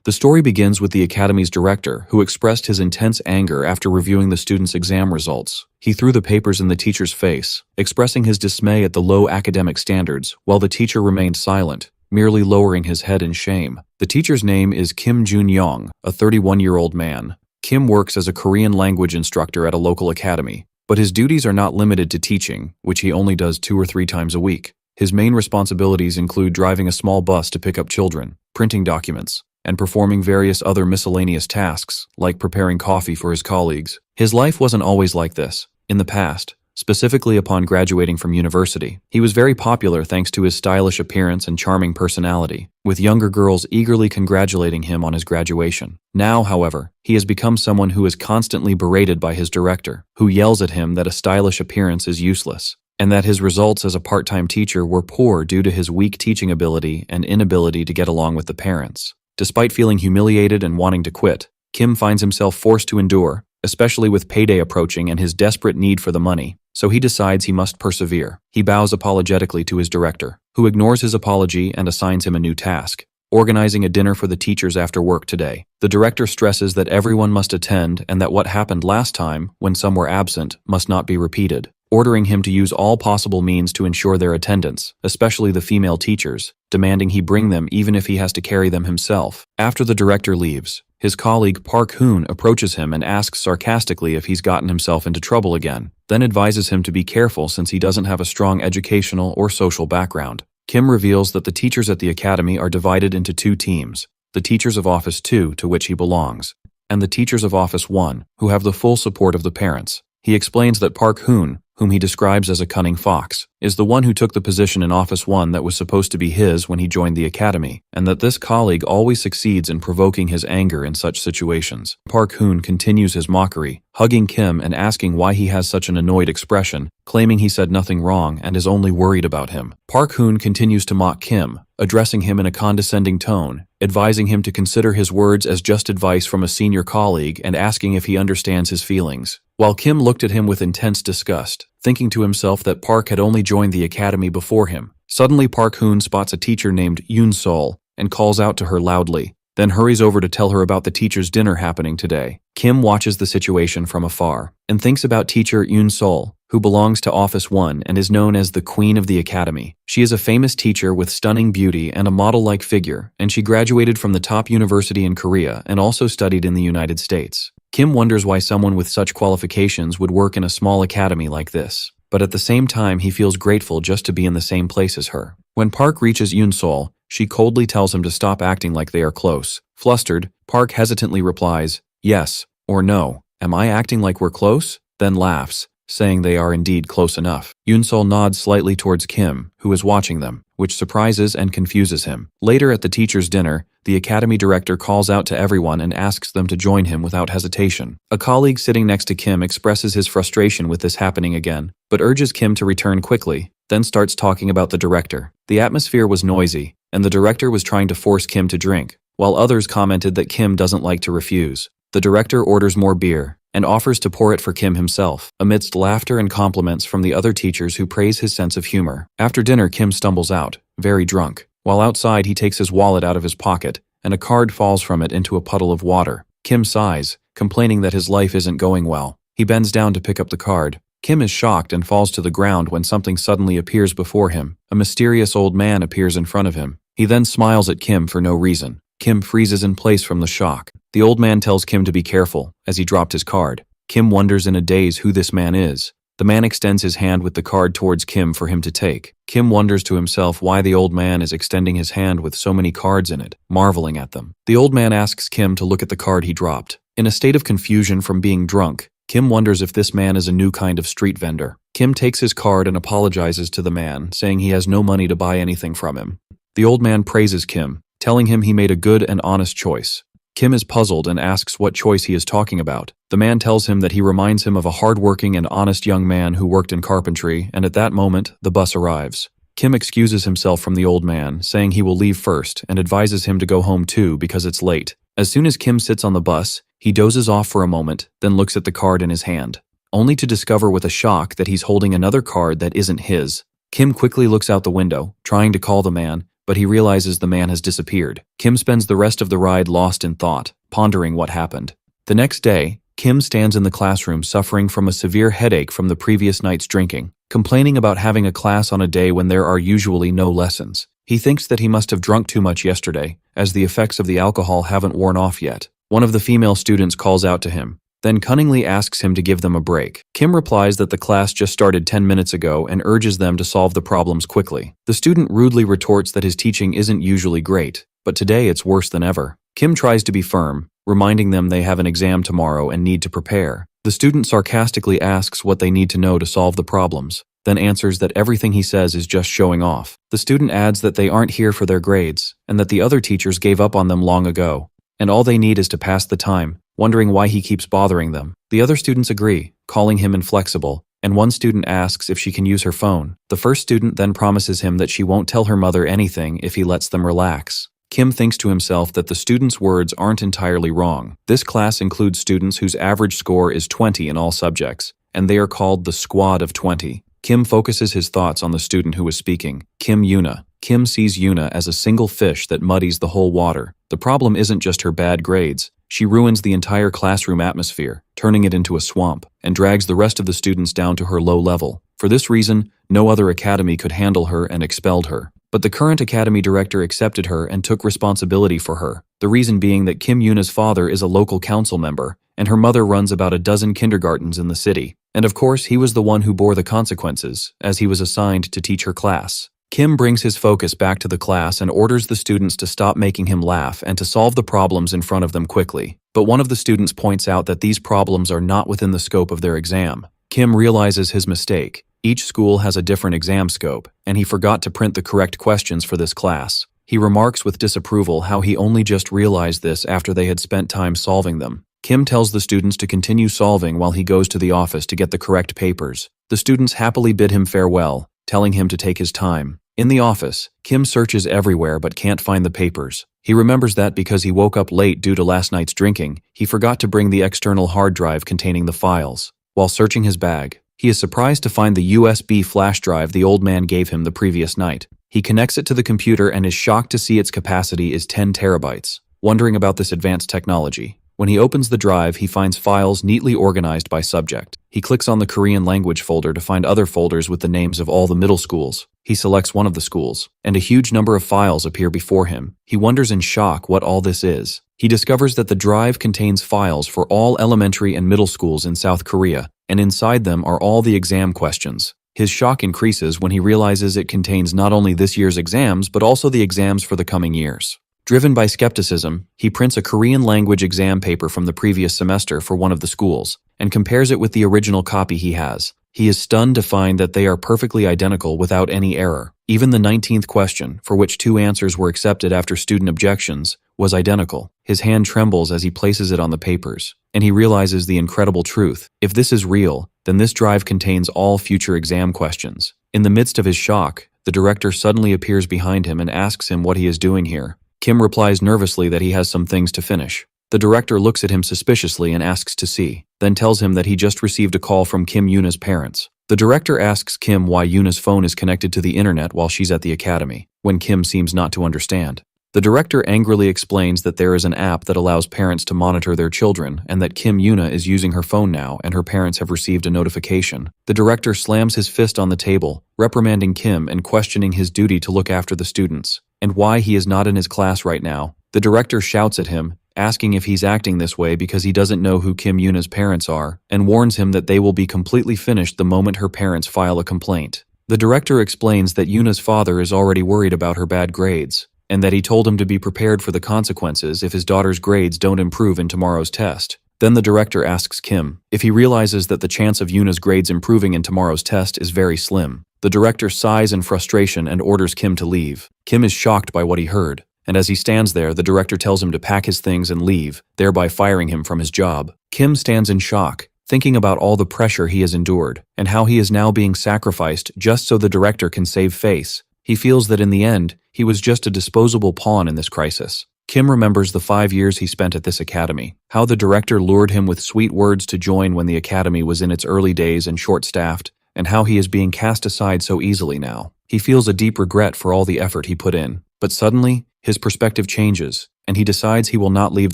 The story begins with the academy's director, who expressed his intense anger after reviewing the students' exam results. He threw the papers in the teacher's face, expressing his dismay at the low academic standards, while the teacher remained silent, merely lowering his head in shame. The teacher's name is Kim Jun-young, a 31-year-old man. Kim works as a Korean language instructor at a local academy, but his duties are not limited to teaching, which he only does 2 or 3 times a week. His main responsibilities include driving a small bus to pick up children, printing documents, and performing various other miscellaneous tasks, like preparing coffee for his colleagues. His life wasn't always like this. In the past, specifically upon graduating from university, he was very popular thanks to his stylish appearance and charming personality, with younger girls eagerly congratulating him on his graduation. Now, however, he has become someone who is constantly berated by his director, who yells at him that a stylish appearance is useless, and that his results as a part-time teacher were poor due to his weak teaching ability and inability to get along with the parents. Despite feeling humiliated and wanting to quit, Kim finds himself forced to endure, especially with payday approaching and his desperate need for the money, so he decides he must persevere. He bows apologetically to his director, who ignores his apology and assigns him a new task, organizing a dinner for the teachers after work today. The director stresses that everyone must attend and that what happened last time, when some were absent, must not be repeated, ordering him to use all possible means to ensure their attendance, especially the female teachers, demanding he bring them even if he has to carry them himself. After the director leaves, his colleague Park Hoon approaches him and asks sarcastically if he's gotten himself into trouble again, then advises him to be careful since he doesn't have a strong educational or social background. Kim reveals that the teachers at the academy are divided into 2 teams, the teachers of Office 2, to which he belongs, and the teachers of Office 1, who have the full support of the parents. He explains that Park Hoon, whom he describes as a cunning fox, is the one who took the position in Office 1 that was supposed to be his when he joined the academy, and that this colleague always succeeds in provoking his anger in such situations. Park Hoon continues his mockery, hugging Kim and asking why he has such an annoyed expression, claiming he said nothing wrong and is only worried about him. Park Hoon continues to mock Kim, addressing him in a condescending tone, advising him to consider his words as just advice from a senior colleague and asking if he understands his feelings. While Kim looked at him with intense disgust, thinking to himself that Park had only joined the academy before him, suddenly Park Hoon spots a teacher named Yoon Sol and calls out to her loudly, then hurries over to tell her about the teacher's dinner happening today. Kim watches the situation from afar and thinks about teacher Yoon Sol, who belongs to Office 1 and is known as the Queen of the Academy. She is a famous teacher with stunning beauty and a model-like figure, and she graduated from the top university in Korea and also studied in the United States. Kim wonders why someone with such qualifications would work in a small academy like this, but at the same time he feels grateful just to be in the same place as her. When Park reaches Yoon Sol, she coldly tells him to stop acting like they are close. Flustered, Park hesitantly replies, "Yes," or "No, am I acting like we're close?" then laughs, saying they are indeed close enough. Yoon Sol nods slightly towards Kim, who is watching them, which surprises and confuses him. Later at the teacher's dinner, the academy director calls out to everyone and asks them to join him without hesitation. A colleague sitting next to Kim expresses his frustration with this happening again, but urges Kim to return quickly, then starts talking about the director. The atmosphere was noisy, and the director was trying to force Kim to drink, while others commented that Kim doesn't like to refuse. The director orders more beer, and offers to pour it for Kim himself, amidst laughter and compliments from the other teachers who praise his sense of humor. After dinner, Kim stumbles out, very drunk. While outside, he takes his wallet out of his pocket, and a card falls from it into a puddle of water. Kim sighs, complaining that his life isn't going well. He bends down to pick up the card. Kim is shocked and falls to the ground when something suddenly appears before him. A mysterious old man appears in front of him. He then smiles at Kim for no reason. Kim freezes in place from the shock. The old man tells Kim to be careful, as he dropped his card. Kim wonders in a daze who this man is. The man extends his hand with the card towards Kim for him to take. Kim wonders to himself why the old man is extending his hand with so many cards in it, marveling at them. The old man asks Kim to look at the card he dropped. In a state of confusion from being drunk, Kim wonders if this man is a new kind of street vendor. Kim takes his card and apologizes to the man, saying he has no money to buy anything from him. The old man praises Kim, telling him he made a good and honest choice. Kim is puzzled and asks what choice he is talking about. The man tells him that he reminds him of a hard-working and honest young man who worked in carpentry, and at that moment, the bus arrives. Kim excuses himself from the old man, saying he will leave first, and advises him to go home too because it's late. As soon as Kim sits on the bus, he dozes off for a moment, then looks at the card in his hand, only to discover with a shock that he's holding another card that isn't his. Kim quickly looks out the window, trying to call the man, but he realizes the man has disappeared. Kim spends the rest of the ride lost in thought, pondering what happened. The next day, Kim stands in the classroom suffering from a severe headache from the previous night's drinking, complaining about having a class on a day when there are usually no lessons. He thinks that he must have drunk too much yesterday, as the effects of the alcohol haven't worn off yet. One of the female students calls out to him, then cunningly asks him to give them a break. Kim replies that the class just started 10 minutes ago and urges them to solve the problems quickly. The student rudely retorts that his teaching isn't usually great, but today it's worse than ever. Kim tries to be firm, reminding them they have an exam tomorrow and need to prepare. The student sarcastically asks what they need to know to solve the problems, then answers that everything he says is just showing off. The student adds that they aren't here for their grades, and that the other teachers gave up on them long ago, and all they need is to pass the time, wondering why he keeps bothering them. The other students agree, calling him inflexible, and one student asks if she can use her phone. The first student then promises him that she won't tell her mother anything if he lets them relax. Kim thinks to himself that the students' words aren't entirely wrong. This class includes students whose average score is 20 in all subjects, and they are called the Squad of 20. Kim focuses his thoughts on the student who was speaking, Kim Yuna. Kim sees Yuna as a single fish that muddies the whole water. The problem isn't just her bad grades. She ruins the entire classroom atmosphere, turning it into a swamp, and drags the rest of the students down to her low level. For this reason, no other academy could handle her and expelled her. But the current academy director accepted her and took responsibility for her, the reason being that Kim Yuna's father is a local council member, and her mother runs about a dozen kindergartens in the city. And of course, he was the one who bore the consequences, as he was assigned to teach her class. Kim brings his focus back to the class and orders the students to stop making him laugh and to solve the problems in front of them quickly. But one of the students points out that these problems are not within the scope of their exam. Kim realizes his mistake. Each school has a different exam scope, and he forgot to print the correct questions for this class. He remarks with disapproval how he only just realized this after they had spent time solving them. Kim tells the students to continue solving while he goes to the office to get the correct papers. The students happily bid him farewell, telling him to take his time. In the office, Kim searches everywhere but can't find the papers. He remembers that because he woke up late due to last night's drinking, he forgot to bring the external hard drive containing the files. While searching his bag, he is surprised to find the USB flash drive the old man gave him the previous night. He connects it to the computer and is shocked to see its capacity is 10 terabytes. Wondering about this advanced technology, when he opens the drive, he finds files neatly organized by subject. He clicks on the Korean language folder to find other folders with the names of all the middle schools. He selects one of the schools, and a huge number of files appear before him. He wonders in shock what all this is. He discovers that the drive contains files for all elementary and middle schools in South Korea, and inside them are all the exam questions. His shock increases when he realizes it contains not only this year's exams, but also the exams for the coming years. Driven by skepticism, he prints a Korean language exam paper from the previous semester for one of the schools, and compares it with the original copy he has. He is stunned to find that they are perfectly identical without any error. Even the 19th question, for which 2 answers were accepted after student objections, was identical. His hand trembles as he places it on the papers, and he realizes the incredible truth. If this is real, then this drive contains all future exam questions. In the midst of his shock, the director suddenly appears behind him and asks him what he is doing here. Kim replies nervously that he has some things to finish. The director looks at him suspiciously and asks to see, then tells him that he just received a call from Kim Yuna's parents. The director asks Kim why Yuna's phone is connected to the internet while she's at the academy, when Kim seems not to understand. The director angrily explains that there is an app that allows parents to monitor their children and that Kim Yuna is using her phone now and her parents have received a notification. The director slams his fist on the table, reprimanding Kim and questioning his duty to look after the students, and why he is not in his class right now. The director shouts at him, asking if he's acting this way because he doesn't know who Kim Yuna's parents are, and warns him that they will be completely finished the moment her parents file a complaint. The director explains that Yuna's father is already worried about her bad grades, and that he told him to be prepared for the consequences if his daughter's grades don't improve in tomorrow's test. Then the director asks Kim if he realizes that the chance of Yuna's grades improving in tomorrow's test is very slim. The director sighs in frustration and orders Kim to leave. Kim is shocked by what he heard, and as he stands there, the director tells him to pack his things and leave, thereby firing him from his job. Kim stands in shock, thinking about all the pressure he has endured, and how he is now being sacrificed just so the director can save face. He feels that in the end, he was just a disposable pawn in this crisis. Kim remembers the 5 years he spent at this academy, how the director lured him with sweet words to join when the academy was in its early days and short-staffed, and how he is being cast aside so easily now. He feels a deep regret for all the effort he put in, But suddenly, his perspective changes, and he decides he will not leave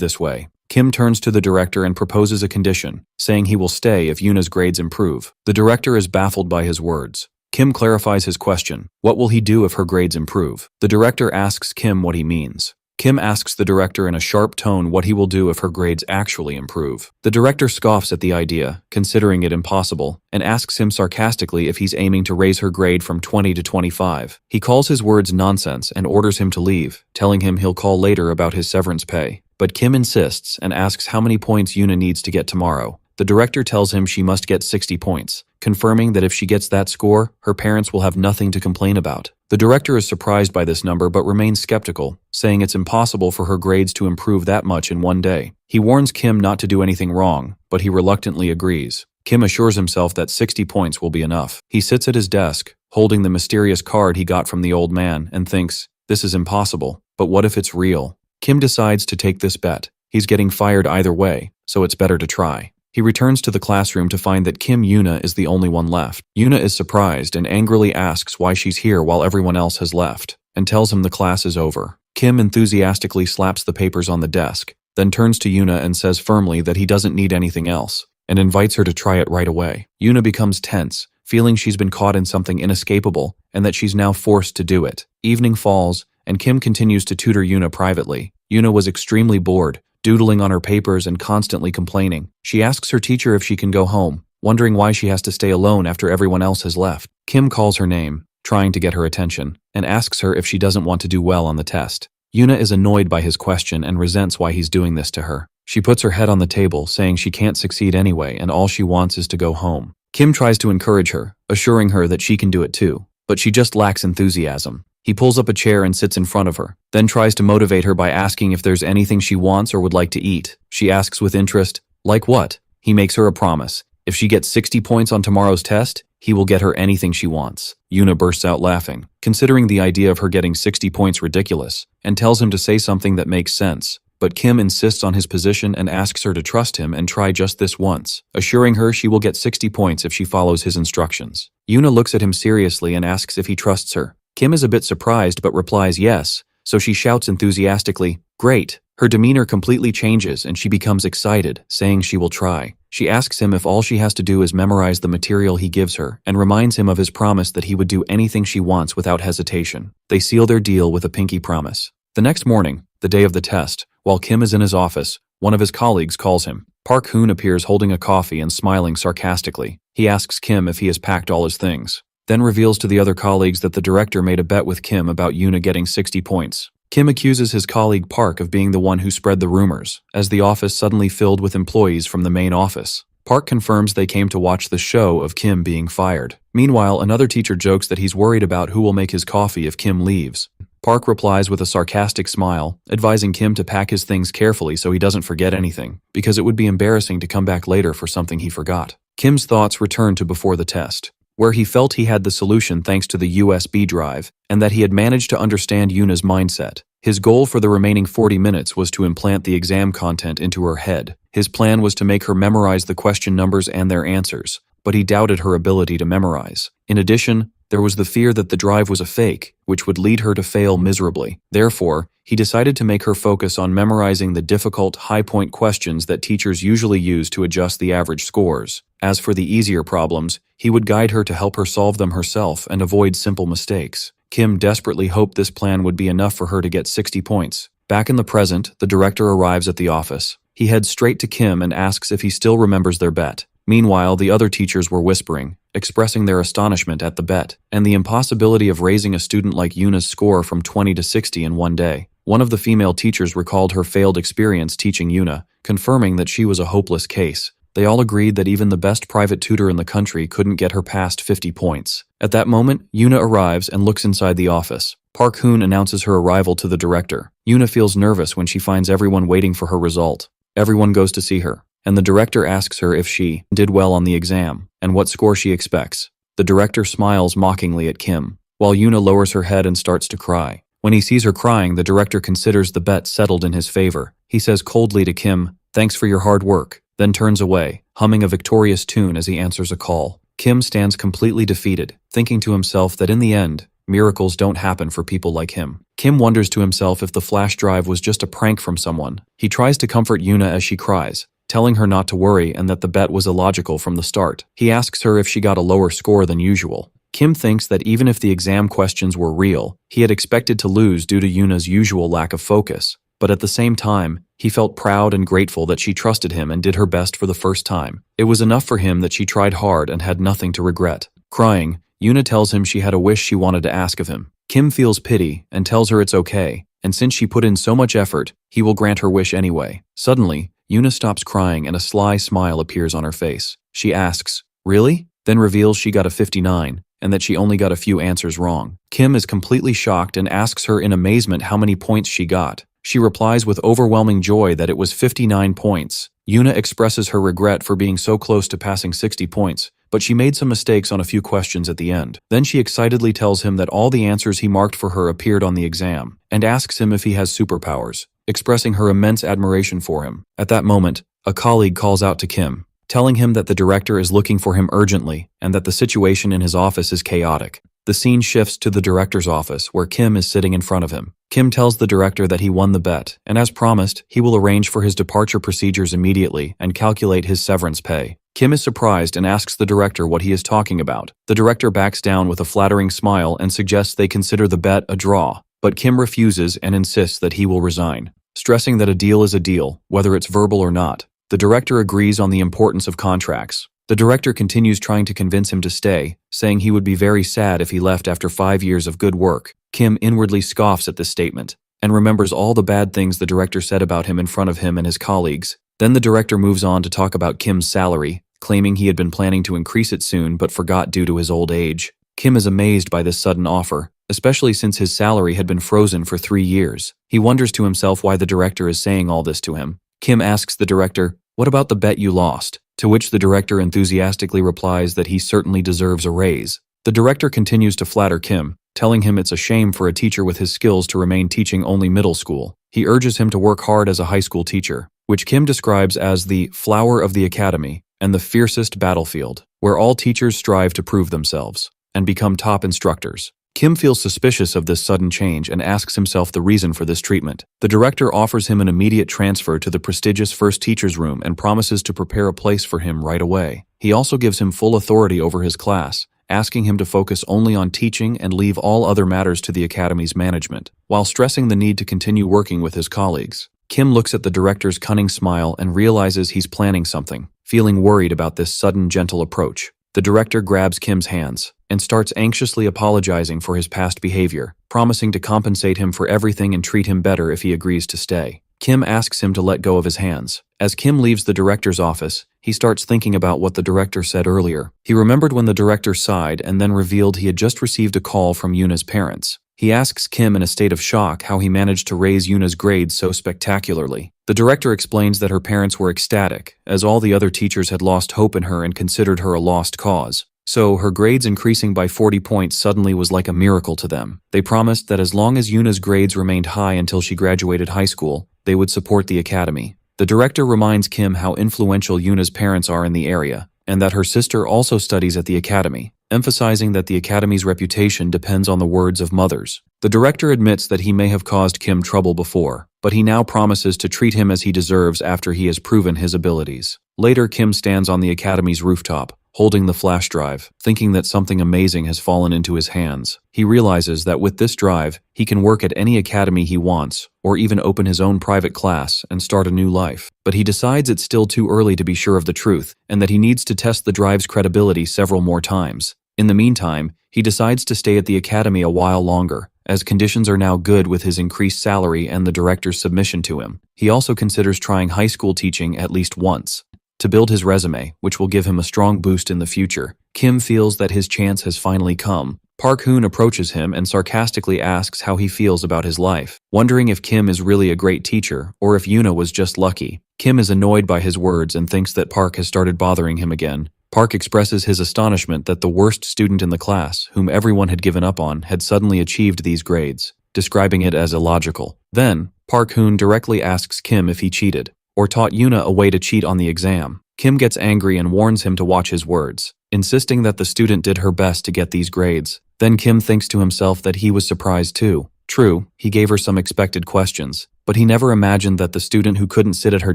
this way. Kim turns to the director and proposes a condition, saying he will stay if Yuna's grades improve. The director is baffled by his words. Kim clarifies his question. What will he do if her grades improve? The director asks Kim what he means. Kim asks the director in a sharp tone what he will do if her grades actually improve. The director scoffs at the idea, considering it impossible, and asks him sarcastically if he's aiming to raise her grade from 20 to 25. He calls his words nonsense and orders him to leave, telling him he'll call later about his severance pay. But Kim insists and asks how many points Yuna needs to get tomorrow. The director tells him she must get 60 points, confirming that if she gets that score, her parents will have nothing to complain about. The director is surprised by this number but remains skeptical, saying it's impossible for her grades to improve that much in one day. He warns Kim not to do anything wrong, but he reluctantly agrees. Kim assures himself that 60 points will be enough. He sits at his desk, holding the mysterious card he got from the old man, and thinks, this is impossible, but what if it's real? Kim decides to take this bet. He's getting fired either way, so it's better to try. He returns to the classroom to find that Kim Yuna is the only one left. Yuna is surprised and angrily asks why she's here while everyone else has left, and tells him the class is over. Kim enthusiastically slaps the papers on the desk, then turns to Yuna and says firmly that he doesn't need anything else, and invites her to try it right away. Yuna becomes tense, feeling she's been caught in something inescapable and that she's now forced to do it. Evening falls, and Kim continues to tutor Yuna privately. Yuna was extremely bored, doodling on her papers and constantly complaining. She asks her teacher if she can go home, wondering why she has to stay alone after everyone else has left. Kim calls her name, trying to get her attention, and asks her if she doesn't want to do well on the test. Yuna is annoyed by his question and resents why he's doing this to her. She puts her head on the table, saying she can't succeed anyway and all she wants is to go home. Kim tries to encourage her, assuring her that she can do it too, but she just lacks enthusiasm. He pulls up a chair and sits in front of her, then tries to motivate her by asking if there's anything she wants or would like to eat. She asks with interest, like what? He makes her a promise. If she gets 60 points on tomorrow's test, he will get her anything she wants. Yuna bursts out laughing, considering the idea of her getting 60 points ridiculous, and tells him to say something that makes sense. But Kim insists on his position and asks her to trust him and try just this once, assuring her she will get 60 points if she follows his instructions. Yuna looks at him seriously and asks if he trusts her. Kim is a bit surprised but replies yes, so she shouts enthusiastically, "Great!" Her demeanor completely changes and she becomes excited, saying she will try. She asks him if all she has to do is memorize the material he gives her and reminds him of his promise that he would do anything she wants without hesitation. They seal their deal with a pinky promise. The next morning, the day of the test, while Kim is in his office, one of his colleagues calls him. Park Hoon appears holding a coffee and smiling sarcastically. He asks Kim if he has packed all his things, then reveals to the other colleagues that the director made a bet with Kim about Yuna getting 60 points. Kim accuses his colleague Park of being the one who spread the rumors, as the office suddenly filled with employees from the main office. Park confirms they came to watch the show of Kim being fired. Meanwhile, another teacher jokes that he's worried about who will make his coffee if Kim leaves. Park replies with a sarcastic smile, advising Kim to pack his things carefully so he doesn't forget anything, because it would be embarrassing to come back later for something he forgot. Kim's thoughts return to before the test, where he felt he had the solution thanks to the USB drive, and that he had managed to understand Yuna's mindset. His goal for the remaining 40 minutes was to implant the exam content into her head. His plan was to make her memorize the question numbers and their answers, but he doubted her ability to memorize. In addition, there was the fear that the drive was a fake, which would lead her to fail miserably. Therefore, he decided to make her focus on memorizing the difficult, high-point questions that teachers usually use to adjust the average scores. As for the easier problems, he would guide her to help her solve them herself and avoid simple mistakes. Kim desperately hoped this plan would be enough for her to get 60 points. Back in the present, the director arrives at the office. He heads straight to Kim and asks if he still remembers their bet. Meanwhile, the other teachers were whispering, expressing their astonishment at the bet, and the impossibility of raising a student like Yuna's score from 20 to 60 in one day. One of the female teachers recalled her failed experience teaching Yuna, confirming that she was a hopeless case. They all agreed that even the best private tutor in the country couldn't get her past 50 points. At that moment, Yuna arrives and looks inside the office. Park Hoon announces her arrival to the director. Yuna feels nervous when she finds everyone waiting for her result. Everyone goes to see her, and the director asks her if she did well on the exam and what score she expects. The director smiles mockingly at Kim, while Yuna lowers her head and starts to cry. When he sees her crying, the director considers the bet settled in his favor. He says coldly to Kim, "Thanks for your hard work," then turns away, humming a victorious tune as he answers a call. Kim stands completely defeated, thinking to himself that in the end, Miracles don't happen for people like him. Kim wonders to himself if the flash drive was just a prank from someone. He tries to comfort Yuna as she cries, telling her not to worry and that the bet was illogical from the start. He asks her if she got a lower score than usual. Kim thinks that even if the exam questions were real, he had expected to lose due to Yuna's usual lack of focus. But at the same time, he felt proud and grateful that she trusted him and did her best for the first time. It was enough for him that she tried hard and had nothing to regret. Crying, Yuna tells him she had a wish she wanted to ask of him. Kim feels pity and tells her it's okay, and since she put in so much effort, he will grant her wish anyway. Suddenly, Yuna stops crying and a sly smile appears on her face. She asks, "Really?" Then reveals she got a 59, and that she only got a few answers wrong. Kim is completely shocked and asks her in amazement how many points she got. She replies with overwhelming joy that it was 59 points. Yuna expresses her regret for being so close to passing 60 points, but she made some mistakes on a few questions at the end. Then she excitedly tells him that all the answers he marked for her appeared on the exam, and asks him if he has superpowers, expressing her immense admiration for him. At that moment, a colleague calls out to Kim, telling him that the director is looking for him urgently and that the situation in his office is chaotic. The scene shifts to the director's office, where Kim is sitting in front of him. Kim tells the director that he won the bet, and as promised, he will arrange for his departure procedures immediately and calculate his severance pay. Kim is surprised and asks the director what he is talking about. The director backs down with a flattering smile and suggests they consider the bet a draw, but Kim refuses and insists that he will resign, stressing that a deal is a deal, whether it's verbal or not. The director agrees on the importance of contracts. The director continues trying to convince him to stay, saying he would be very sad if he left after 5 years of good work. Kim inwardly scoffs at this statement, and remembers all the bad things the director said about him in front of him and his colleagues. Then the director moves on to talk about Kim's salary, claiming he had been planning to increase it soon but forgot due to his old age. Kim is amazed by this sudden offer, especially since his salary had been frozen for 3 years. He wonders to himself why the director is saying all this to him. Kim asks the director, "What about the bet you lost?" To which the director enthusiastically replies that he certainly deserves a raise. The director continues to flatter Kim, telling him it's a shame for a teacher with his skills to remain teaching only middle school. He urges him to work hard as a high school teacher, which Kim describes as the flower of the academy and the fiercest battlefield, where all teachers strive to prove themselves and become top instructors. Kim feels suspicious of this sudden change and asks himself the reason for this treatment. The director offers him an immediate transfer to the prestigious first teacher's room and promises to prepare a place for him right away. He also gives him full authority over his class, asking him to focus only on teaching and leave all other matters to the academy's management, while stressing the need to continue working with his colleagues. Kim looks at the director's cunning smile and realizes he's planning something, feeling worried about this sudden gentle approach. The director grabs Kim's hands and starts anxiously apologizing for his past behavior, promising to compensate him for everything and treat him better if he agrees to stay. Kim asks him to let go of his hands. As Kim leaves the director's office, he starts thinking about what the director said earlier. He remembered when the director sighed and then revealed he had just received a call from Yuna's parents. He asks Kim in a state of shock how he managed to raise Yuna's grades so spectacularly. The director explains that her parents were ecstatic, as all the other teachers had lost hope in her and considered her a lost cause. So, her grades increasing by 40 points suddenly was like a miracle to them. They promised that as long as Yuna's grades remained high until she graduated high school, they would support the academy. The director reminds Kim how influential Yuna's parents are in the area, and that her sister also studies at the academy, emphasizing that the academy's reputation depends on the words of mothers. The director admits that he may have caused Kim trouble before, but he now promises to treat him as he deserves after he has proven his abilities. Later, Kim stands on the academy's rooftop, holding the flash drive, thinking that something amazing has fallen into his hands. He realizes that with this drive, he can work at any academy he wants, or even open his own private class and start a new life. But he decides it's still too early to be sure of the truth, and that he needs to test the drive's credibility several more times. In the meantime, he decides to stay at the academy a while longer, as conditions are now good with his increased salary and the director's submission to him. He also considers trying high school teaching at least once, to build his resume, which will give him a strong boost in the future. Kim feels that his chance has finally come. Park Hoon approaches him and sarcastically asks how he feels about his life, wondering if Kim is really a great teacher or if Yuna was just lucky. Kim is annoyed by his words and thinks that Park has started bothering him again. Park expresses his astonishment that the worst student in the class, whom everyone had given up on, had suddenly achieved these grades, describing it as illogical. Then, Park Hoon directly asks Kim if he cheated, or taught Yuna a way to cheat on the exam. Kim gets angry and warns him to watch his words. insisting that the student did her best to get these grades. Then Kim thinks to himself that he was surprised too. True, he gave her some expected questions, but he never imagined that the student who couldn't sit at her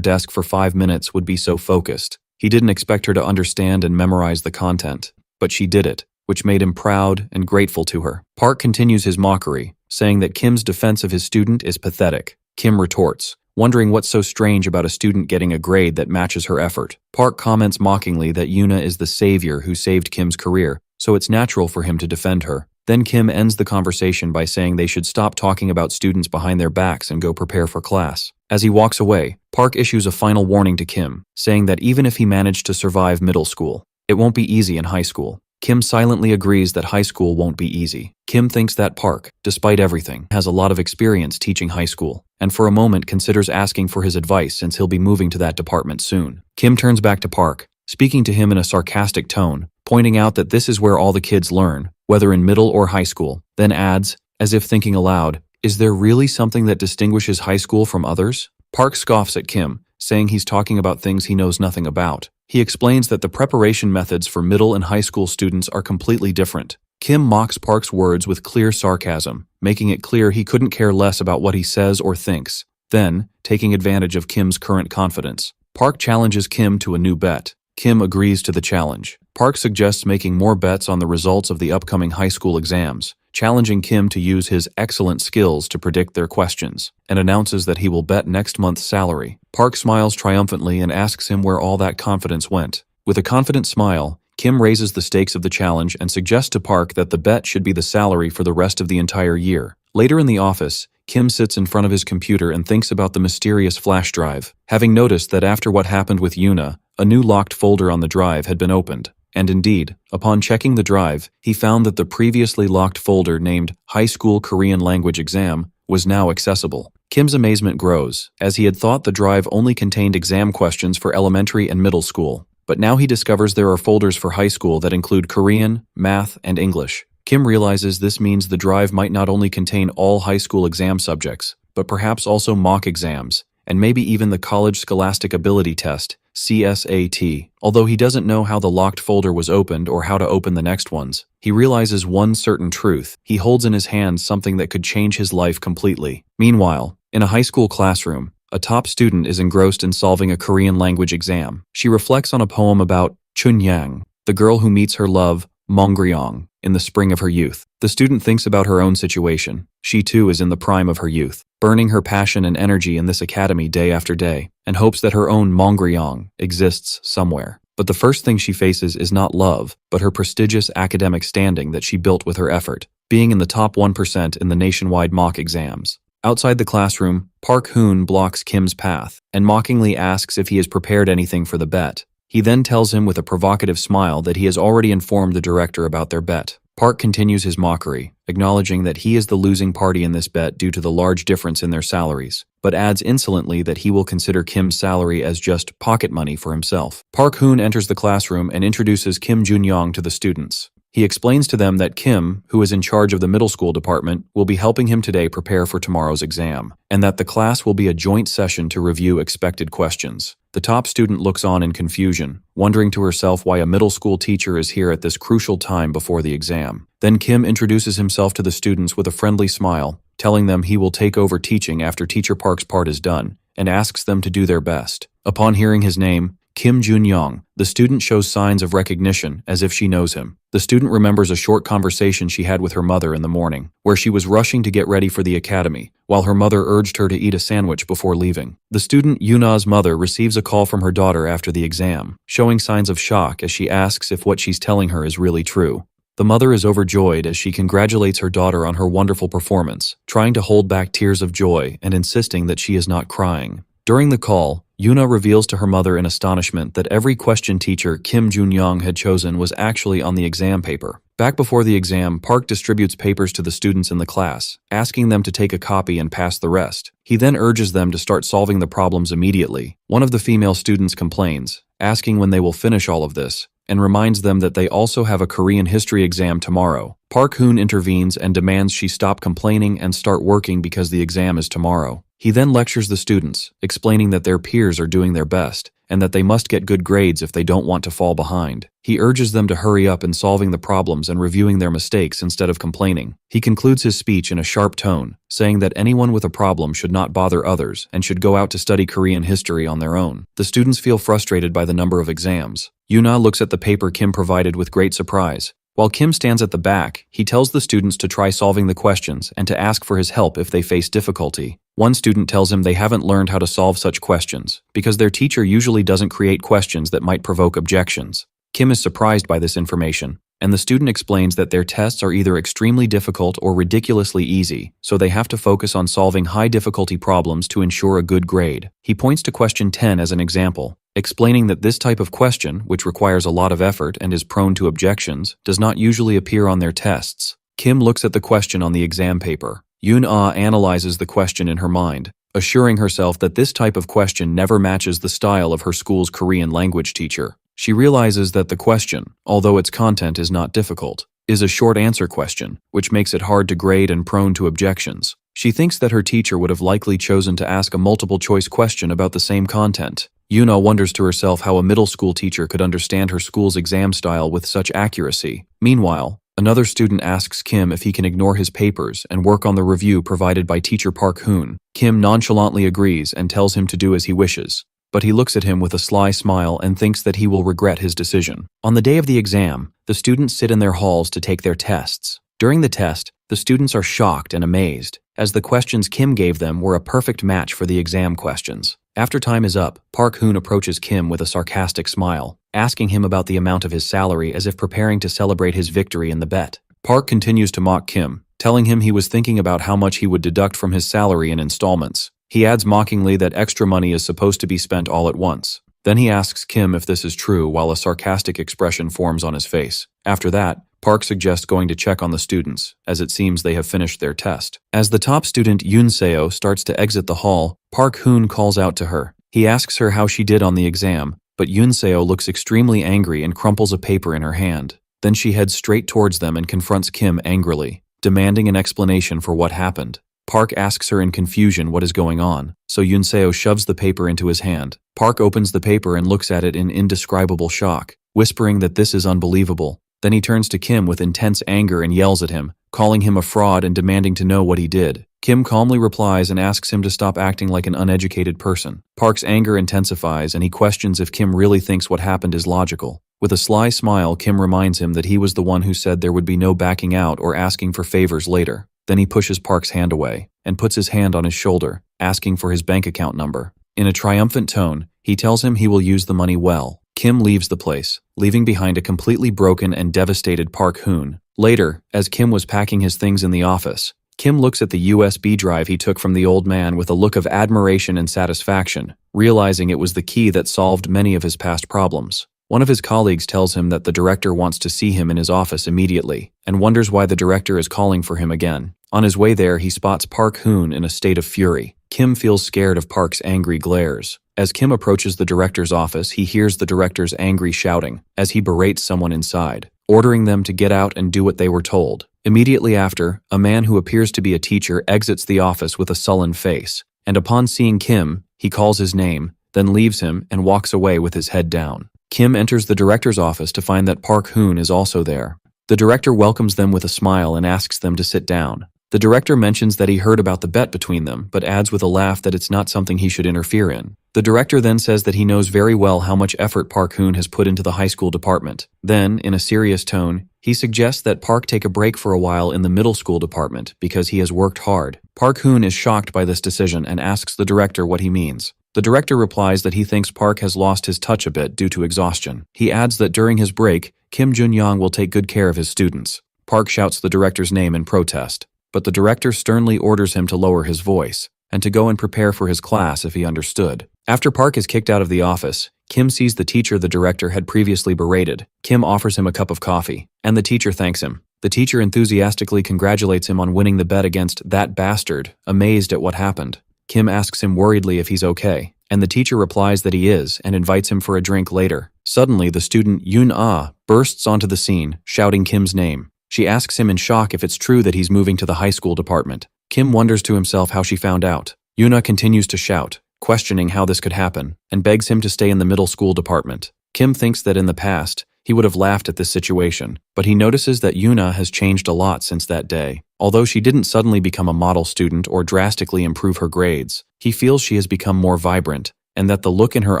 desk for 5 minutes would be so focused. He didn't expect her to understand and memorize the content, but she did it, which made him proud and grateful to her. Park continues his mockery, saying that Kim's defense of his student is pathetic. Kim retorts, wondering what's so strange about a student getting a grade that matches her effort. Park comments mockingly that Yuna is the savior who saved Kim's career, so it's natural for him to defend her. Then Kim ends the conversation by saying they should stop talking about students behind their backs and go prepare for class. As he walks away, Park issues a final warning to Kim, saying that even if he managed to survive middle school, it won't be easy in high school. Kim silently agrees that high school won't be easy. Kim thinks that Park, despite everything, has a lot of experience teaching high school, and for a moment considers asking for his advice since he'll be moving to that department soon. Kim turns back to Park, speaking to him in a sarcastic tone, pointing out that this is where all the kids learn, whether in middle or high school, then adds, as if thinking aloud, "Is there really something that distinguishes high school from others?" Park scoffs at Kim, saying he's talking about things he knows nothing about. He explains that the preparation methods for middle and high school students are completely different. Kim mocks Park's words with clear sarcasm, making it clear he couldn't care less about what he says or thinks. Then, taking advantage of Kim's current confidence, Park challenges Kim to a new bet. Kim agrees to the challenge. Park suggests making more bets on the results of the upcoming high school exams, challenging Kim to use his excellent skills to predict their questions, and announces that he will bet next month's salary. Park smiles triumphantly and asks him where all that confidence went. With a confident smile, Kim raises the stakes of the challenge and suggests to Park that the bet should be the salary for the rest of the entire year. Later in the office, Kim sits in front of his computer and thinks about the mysterious flash drive, having noticed that after what happened with Yuna, a new locked folder on the drive had been opened. And indeed, upon checking the drive, he found that the previously locked folder named High School Korean Language Exam was now accessible. Kim's amazement grows, as he had thought the drive only contained exam questions for elementary and middle school. But now he discovers there are folders for high school that include Korean, math, and English. Kim realizes this means the drive might not only contain all high school exam subjects, but perhaps also mock exams, and maybe even the College Scholastic Ability Test, CSAT. Although he doesn't know how the locked folder was opened or how to open the next ones, he realizes one certain truth. He holds in his hands something that could change his life completely. Meanwhile, in a high school classroom, a top student is engrossed in solving a Korean language exam. She reflects on a poem about Chunyang, the girl who meets her love, Mongryong, in the spring of her youth. The student thinks about her own situation. She too is in the prime of her youth, burning her passion and energy in this academy day after day, and hopes that her own Mongryong exists somewhere. But the first thing she faces is not love, but her prestigious academic standing that she built with her effort, being in the top 1% in the nationwide mock exams. Outside the classroom, Park Hoon blocks Kim's path, and mockingly asks if he has prepared anything for the bet. He then tells him with a provocative smile that he has already informed the director about their bet. Park continues his mockery, acknowledging that he is the losing party in this bet due to the large difference in their salaries, but adds insolently that he will consider Kim's salary as just pocket money for himself. Park Hoon enters the classroom and introduces Kim Jun-young to the students. He explains to them that Kim, who is in charge of the middle school department, will be helping him today prepare for tomorrow's exam, and that the class will be a joint session to review expected questions. The top student looks on in confusion, wondering to herself why a middle school teacher is here at this crucial time before the exam. Then Kim introduces himself to the students with a friendly smile, telling them he will take over teaching after Teacher Park's part is done, and asks them to do their best. Upon hearing his name, Kim Jun-young, the student shows signs of recognition as if she knows him. The student remembers a short conversation she had with her mother in the morning, where she was rushing to get ready for the academy, while her mother urged her to eat a sandwich before leaving. The student Yuna's mother receives a call from her daughter after the exam, showing signs of shock as she asks if what she's telling her is really true. The mother is overjoyed as she congratulates her daughter on her wonderful performance, trying to hold back tears of joy and insisting that she is not crying. During the call, Yuna reveals to her mother in astonishment that every question teacher Kim Jun-young had chosen was actually on the exam paper. Back before the exam, Park distributes papers to the students in the class, asking them to take a copy and pass the rest. He then urges them to start solving the problems immediately. One of the female students complains, asking when they will finish all of this, and reminds them that they also have a Korean history exam tomorrow. Park Hoon intervenes and demands she stop complaining and start working because the exam is tomorrow. He then lectures the students, explaining that their peers are doing their best, and that they must get good grades if they don't want to fall behind. He urges them to hurry up in solving the problems and reviewing their mistakes instead of complaining. He concludes his speech in a sharp tone, saying that anyone with a problem should not bother others and should go out to study Korean history on their own. The students feel frustrated by the number of exams. Yuna looks at the paper Kim provided with great surprise. While Kim stands at the back, he tells the students to try solving the questions and to ask for his help if they face difficulty. One student tells him they haven't learned how to solve such questions because their teacher usually doesn't create questions that might provoke objections. Kim is surprised by this information, and the student explains that their tests are either extremely difficult or ridiculously easy, so they have to focus on solving high-difficulty problems to ensure a good grade. He points to question 10 as an example, explaining that this type of question, which requires a lot of effort and is prone to objections, does not usually appear on their tests. Kim looks at the question on the exam paper. Yoon-ah analyzes the question in her mind, assuring herself that this type of question never matches the style of her school's Korean language teacher. She realizes that the question, although its content is not difficult, is a short answer question, which makes it hard to grade and prone to objections. She thinks that her teacher would have likely chosen to ask a multiple choice question about the same content. Yuna wonders to herself how a middle school teacher could understand her school's exam style with such accuracy. Meanwhile, another student asks Kim if he can ignore his papers and work on the review provided by teacher Park Hoon. Kim nonchalantly agrees and tells him to do as he wishes, but he looks at him with a sly smile and thinks that he will regret his decision. On the day of the exam, the students sit in their halls to take their tests. During the test, the students are shocked and amazed, as the questions Kim gave them were a perfect match for the exam questions. After time is up, Park Hoon approaches Kim with a sarcastic smile, asking him about the amount of his salary as if preparing to celebrate his victory in the bet. Park continues to mock Kim, telling him he was thinking about how much he would deduct from his salary in installments. He adds mockingly that extra money is supposed to be spent all at once. Then he asks Kim if this is true while a sarcastic expression forms on his face. After that, Park suggests going to check on the students, as it seems they have finished their test. As the top student Yoon Seo starts to exit the hall, Park Hoon calls out to her. He asks her how she did on the exam, but Yoon Seo looks extremely angry and crumples a paper in her hand. Then she heads straight towards them and confronts Kim angrily, demanding an explanation for what happened. Park asks her in confusion what is going on, so Yoon Seo shoves the paper into his hand. Park opens the paper and looks at it in indescribable shock, whispering that this is unbelievable. Then he turns to Kim with intense anger and yells at him, calling him a fraud and demanding to know what he did. Kim calmly replies and asks him to stop acting like an uneducated person. Park's anger intensifies and he questions if Kim really thinks what happened is logical. With a sly smile, Kim reminds him that he was the one who said there would be no backing out or asking for favors later. Then he pushes Park's hand away and puts his hand on his shoulder, asking for his bank account number. In a triumphant tone, he tells him he will use the money well. Kim leaves the place, leaving behind a completely broken and devastated Park Hoon. Later, as Kim was packing his things in the office, Kim looks at the USB drive he took from the old man with a look of admiration and satisfaction, realizing it was the key that solved many of his past problems. One of his colleagues tells him that the director wants to see him in his office immediately, and wonders why the director is calling for him again. On his way there, he spots Park Hoon in a state of fury. Kim feels scared of Park's angry glares. As Kim approaches the director's office, he hears the director's angry shouting as he berates someone inside, ordering them to get out and do what they were told. Immediately after, a man who appears to be a teacher exits the office with a sullen face, and upon seeing Kim, he calls his name, then leaves him and walks away with his head down. Kim enters the director's office to find that Park Hoon is also there. The director welcomes them with a smile and asks them to sit down. The director mentions that he heard about the bet between them, but adds with a laugh that it's not something he should interfere in. The director then says that he knows very well how much effort Park Hoon has put into the high school department. Then, in a serious tone, he suggests that Park take a break for a while in the middle school department because he has worked hard. Park Hoon is shocked by this decision and asks the director what he means. The director replies that he thinks Park has lost his touch a bit due to exhaustion. He adds that during his break, Kim Jun-young will take good care of his students. Park shouts the director's name in protest, but the director sternly orders him to lower his voice and to go and prepare for his class if he understood. After Park is kicked out of the office, Kim sees the teacher the director had previously berated. Kim offers him a cup of coffee, and the teacher thanks him. The teacher enthusiastically congratulates him on winning the bet against that bastard, amazed at what happened. Kim asks him worriedly if he's okay, and the teacher replies that he is and invites him for a drink later. Suddenly, the student Yoon-ah bursts onto the scene, shouting Kim's name. She asks him in shock if it's true that he's moving to the high school department. Kim wonders to himself how she found out. Yoona continues to shout, questioning how this could happen, and begs him to stay in the middle school department. Kim thinks that in the past, he would have laughed at this situation, but he notices that Yuna has changed a lot since that day. Although she didn't suddenly become a model student or drastically improve her grades, he feels she has become more vibrant, and that the look in her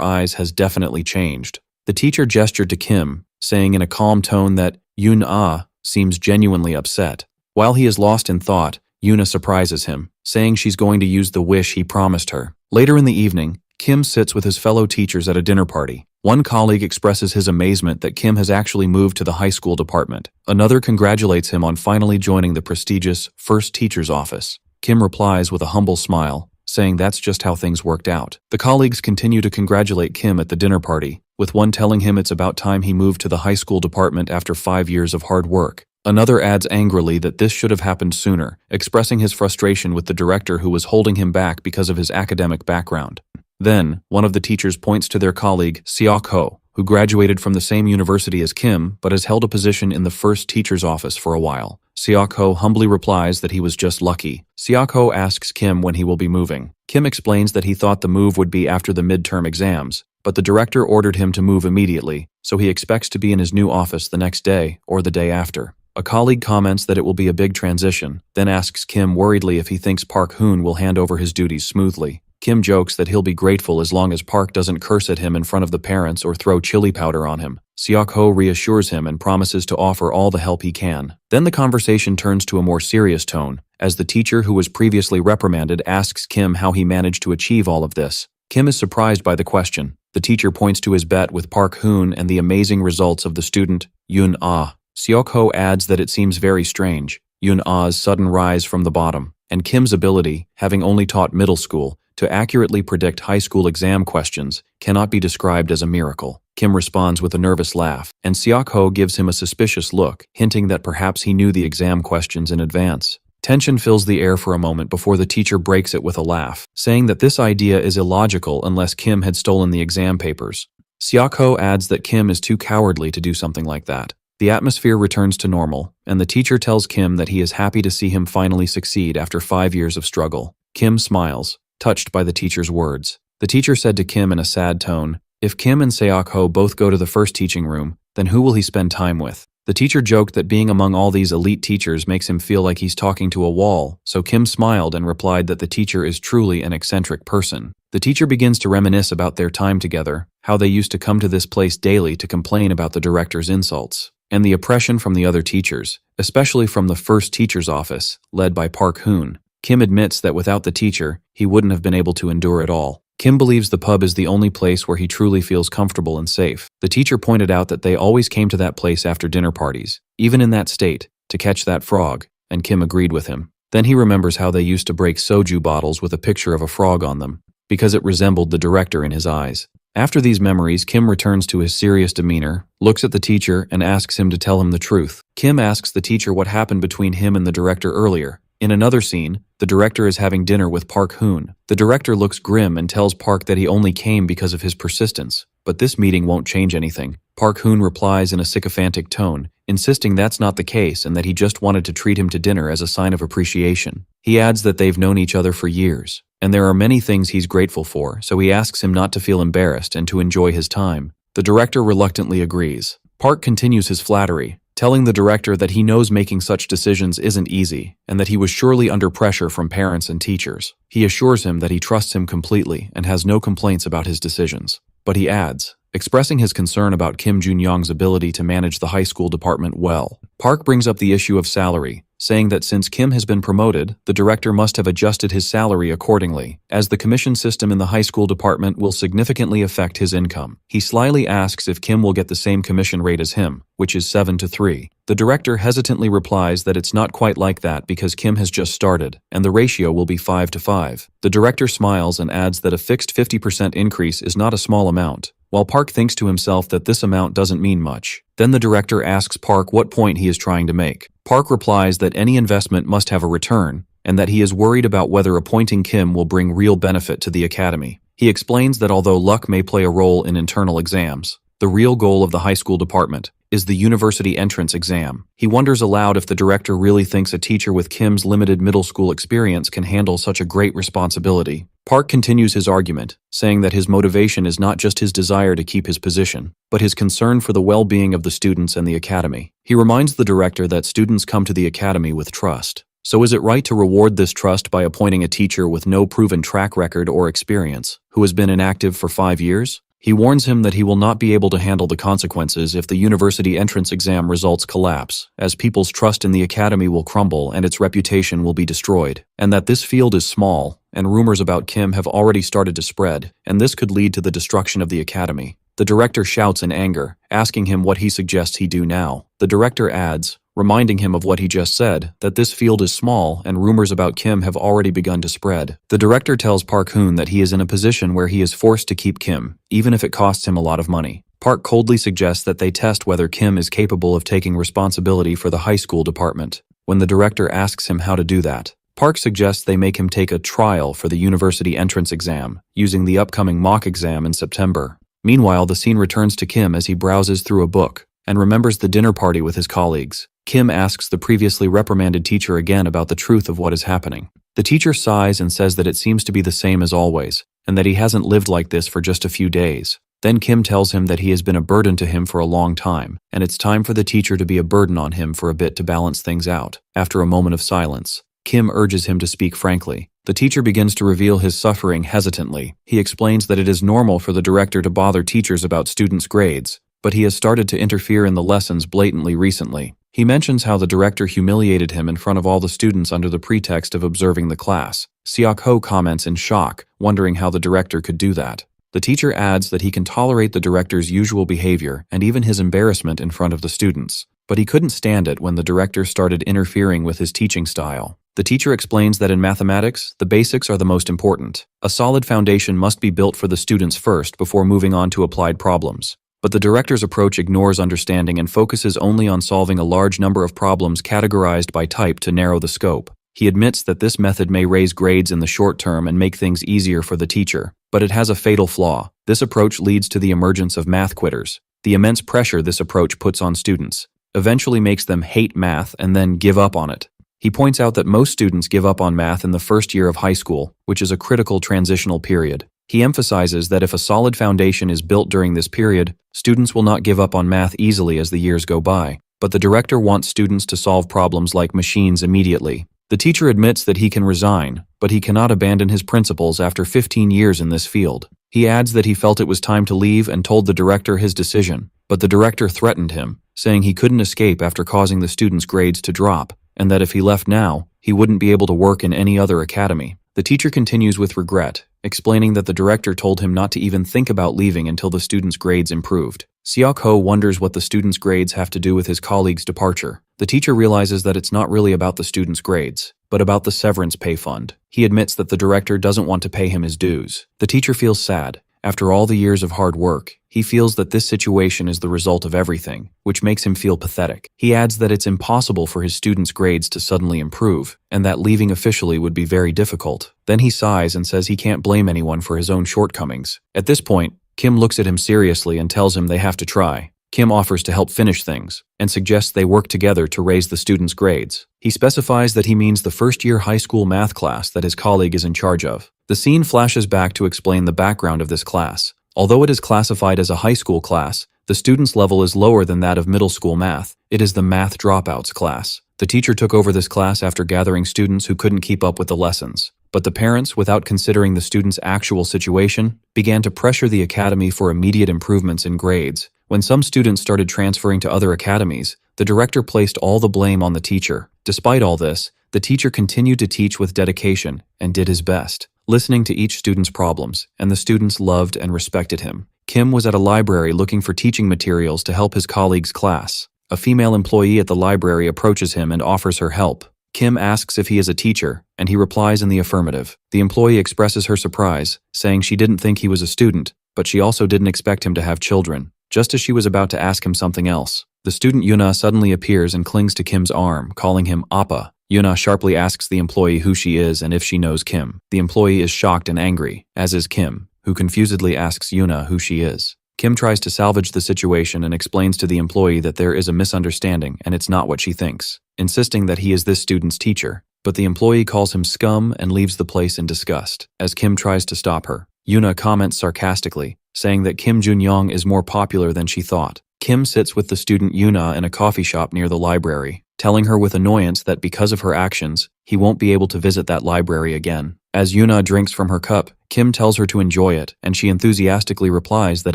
eyes has definitely changed. The teacher gestured to Kim, saying in a calm tone that Yuna seems genuinely upset. While he is lost in thought, Yuna surprises him, saying she's going to use the wish he promised her. Later in the evening, Kim sits with his fellow teachers at a dinner party. One colleague expresses his amazement that Kim has actually moved to the high school department. Another congratulates him on finally joining the prestigious first teacher's office. Kim replies with a humble smile, saying that's just how things worked out. The colleagues continue to congratulate Kim at the dinner party, with one telling him it's about time he moved to the high school department after 5 years of hard work. Another adds angrily that this should have happened sooner, expressing his frustration with the director who was holding him back because of his academic background. Then, one of the teachers points to their colleague, Syste, who graduated from the same university as Kim but has held a position in the first teacher's office for a while. Syste humbly replies that he was just lucky. Syste asks Kim when he will be moving. Kim explains that he thought the move would be after the midterm exams, but the director ordered him to move immediately, so he expects to be in his new office the next day or the day after. A colleague comments that it will be a big transition, then asks Kim worriedly if he thinks Park Hoon will hand over his duties smoothly. Kim jokes that he'll be grateful as long as Park doesn't curse at him in front of the parents or throw chili powder on him. Syste reassures him and promises to offer all the help he can. Then the conversation turns to a more serious tone, as the teacher who was previously reprimanded asks Kim how he managed to achieve all of this. Kim is surprised by the question. The teacher points to his bet with Park Hoon and the amazing results of the student, Yun-ah. Syste adds that it seems very strange, Yun-ah's sudden rise from the bottom, and Kim's ability, having only taught middle school, to accurately predict high school exam questions cannot be described as a miracle. Kim responds with a nervous laugh, and Syste gives him a suspicious look, hinting that perhaps he knew the exam questions in advance. Tension fills the air for a moment before the teacher breaks it with a laugh, saying that this idea is illogical unless Kim had stolen the exam papers. Syste adds that Kim is too cowardly to do something like that. The atmosphere returns to normal, and the teacher tells Kim that he is happy to see him finally succeed after 5 years of struggle. Kim smiles, touched by the teacher's words. The teacher said to Kim in a sad tone, "If Kim and Syste both go to the first teaching room, then who will he spend time with?" The teacher joked that being among all these elite teachers makes him feel like he's talking to a wall, so Kim smiled and replied that the teacher is truly an eccentric person. The teacher begins to reminisce about their time together, how they used to come to this place daily to complain about the director's insults, and the oppression from the other teachers, especially from the first teacher's office, led by Park Hoon. Kim admits that without the teacher, he wouldn't have been able to endure it all. Kim believes the pub is the only place where he truly feels comfortable and safe. The teacher pointed out that they always came to that place after dinner parties, even in that state, to catch that frog, and Kim agreed with him. Then he remembers how they used to break soju bottles with a picture of a frog on them, because it resembled the director in his eyes. After these memories, Kim returns to his serious demeanor, looks at the teacher, and asks him to tell him the truth. Kim asks the teacher what happened between him and the director earlier. In another scene, the director is having dinner with Park Hoon. The director looks grim and tells Park that he only came because of his persistence, but this meeting won't change anything. Park Hoon replies in a sycophantic tone, insisting that's not the case and that he just wanted to treat him to dinner as a sign of appreciation. He adds that they've known each other for years, and there are many things he's grateful for, so he asks him not to feel embarrassed and to enjoy his time. The director reluctantly agrees. Park continues his flattery, telling the director that he knows making such decisions isn't easy, and that he was surely under pressure from parents and teachers. He assures him that he trusts him completely and has no complaints about his decisions. But he adds, expressing his concern about Kim Jun-young's ability to manage the high school department well. Park brings up the issue of salary, saying that since Kim has been promoted, the director must have adjusted his salary accordingly, as the commission system in the high school department will significantly affect his income. He slyly asks if Kim will get the same commission rate as him, which is 7-3. The director hesitantly replies that it's not quite like that because Kim has just started, and the ratio will be 5-5. The director smiles and adds that a fixed 50% increase is not a small amount, while Park thinks to himself that this amount doesn't mean much. Then the director asks Park what point he is trying to make. Park replies that any investment must have a return, and that he is worried about whether appointing Kim will bring real benefit to the academy. He explains that although luck may play a role in internal exams, the real goal of the high school department is the university entrance exam. He wonders aloud if the director really thinks a teacher with Kim's limited middle school experience can handle such a great responsibility. Park continues his argument, saying that his motivation is not just his desire to keep his position, but his concern for the well-being of the students and the academy. He reminds the director that students come to the academy with trust. So is it right to reward this trust by appointing a teacher with no proven track record or experience, who has been inactive for 5 years? He warns him that he will not be able to handle the consequences if the university entrance exam results collapse, as people's trust in the academy will crumble and its reputation will be destroyed, and that this field is small, and rumors about Kim have already started to spread, and this could lead to the destruction of the academy. The director shouts in anger, asking him what he suggests he do now. The director adds, reminding him of what he just said, that this field is small and rumors about Kim have already begun to spread. The director tells Park Hoon that he is in a position where he is forced to keep Kim, even if it costs him a lot of money. Park coldly suggests that they test whether Kim is capable of taking responsibility for the high school department. When the director asks him how to do that, Park suggests they make him take a trial for the university entrance exam, using the upcoming mock exam in September. Meanwhile, the scene returns to Kim as he browses through a book and remembers the dinner party with his colleagues. Kim asks the previously reprimanded teacher again about the truth of what is happening. The teacher sighs and says that it seems to be the same as always, and that he hasn't lived like this for just a few days. Then Kim tells him that he has been a burden to him for a long time, and it's time for the teacher to be a burden on him for a bit to balance things out. After a moment of silence, Kim urges him to speak frankly. The teacher begins to reveal his suffering hesitantly. He explains that it is normal for the director to bother teachers about students' grades, but he has started to interfere in the lessons blatantly recently. He mentions how the director humiliated him in front of all the students under the pretext of observing the class. Seok-ho comments in shock, wondering how the director could do that. The teacher adds that he can tolerate the director's usual behavior and even his embarrassment in front of the students, but he couldn't stand it when the director started interfering with his teaching style. The teacher explains that in mathematics, the basics are the most important. A solid foundation must be built for the students first before moving on to applied problems. But the director's approach ignores understanding and focuses only on solving a large number of problems categorized by type to narrow the scope. He admits that this method may raise grades in the short term and make things easier for the teacher, but it has a fatal flaw. This approach leads to the emergence of math quitters. The immense pressure this approach puts on students eventually makes them hate math and then give up on it. He points out that most students give up on math in the first year of high school, which is a critical transitional period. He emphasizes that if a solid foundation is built during this period, students will not give up on math easily as the years go by. But the director wants students to solve problems like machines immediately. The teacher admits that he can resign, but he cannot abandon his principles after 15 years in this field. He adds that he felt it was time to leave and told the director his decision, but the director threatened him, saying he couldn't escape after causing the students' grades to drop, and that if he left now, he wouldn't be able to work in any other academy. The teacher continues with regret, explaining that the director told him not to even think about leaving until the students' grades improved. Seok-ho wonders what the students' grades have to do with his colleague's departure. The teacher realizes that it's not really about the students' grades, but about the severance pay fund. He admits that the director doesn't want to pay him his dues. The teacher feels sad. After all the years of hard work, he feels that this situation is the result of everything, which makes him feel pathetic. He adds that it's impossible for his students' grades to suddenly improve, and that leaving officially would be very difficult. Then he sighs and says he can't blame anyone for his own shortcomings. At this point, Kim looks at him seriously and tells him they have to try. Kim offers to help finish things, and suggests they work together to raise the students' grades. He specifies that he means the first-year high school math class that his colleague is in charge of. The scene flashes back to explain the background of this class. Although it is classified as a high school class, the students' level is lower than that of middle school math. It is the math dropouts class. The teacher took over this class after gathering students who couldn't keep up with the lessons. But the parents, without considering the students' actual situation, began to pressure the academy for immediate improvements in grades. When some students started transferring to other academies, the director placed all the blame on the teacher. Despite all this, the teacher continued to teach with dedication and did his best, listening to each student's problems, and the students loved and respected him. Kim was at a library looking for teaching materials to help his colleague's class. A female employee at the library approaches him and offers her help. Kim asks if he is a teacher, and he replies in the affirmative. The employee expresses her surprise, saying she didn't think he was a student, but she also didn't expect him to have children. Just as she was about to ask him something else, the student Yuna suddenly appears and clings to Kim's arm, calling him Appa. Yuna sharply asks the employee who she is and if she knows Kim. The employee is shocked and angry, as is Kim, who confusedly asks Yuna who she is. Kim tries to salvage the situation and explains to the employee that there is a misunderstanding and it's not what she thinks, insisting that he is this student's teacher. but the employee calls him scum and leaves the place in disgust. As Kim tries to stop her, Yuna comments sarcastically, saying that Kim Junyoung is more popular than she thought. Kim sits with the student Yuna in a coffee shop near the library, telling her with annoyance that because of her actions, he won't be able to visit that library again. As Yuna drinks from her cup, Kim tells her to enjoy it, and she enthusiastically replies that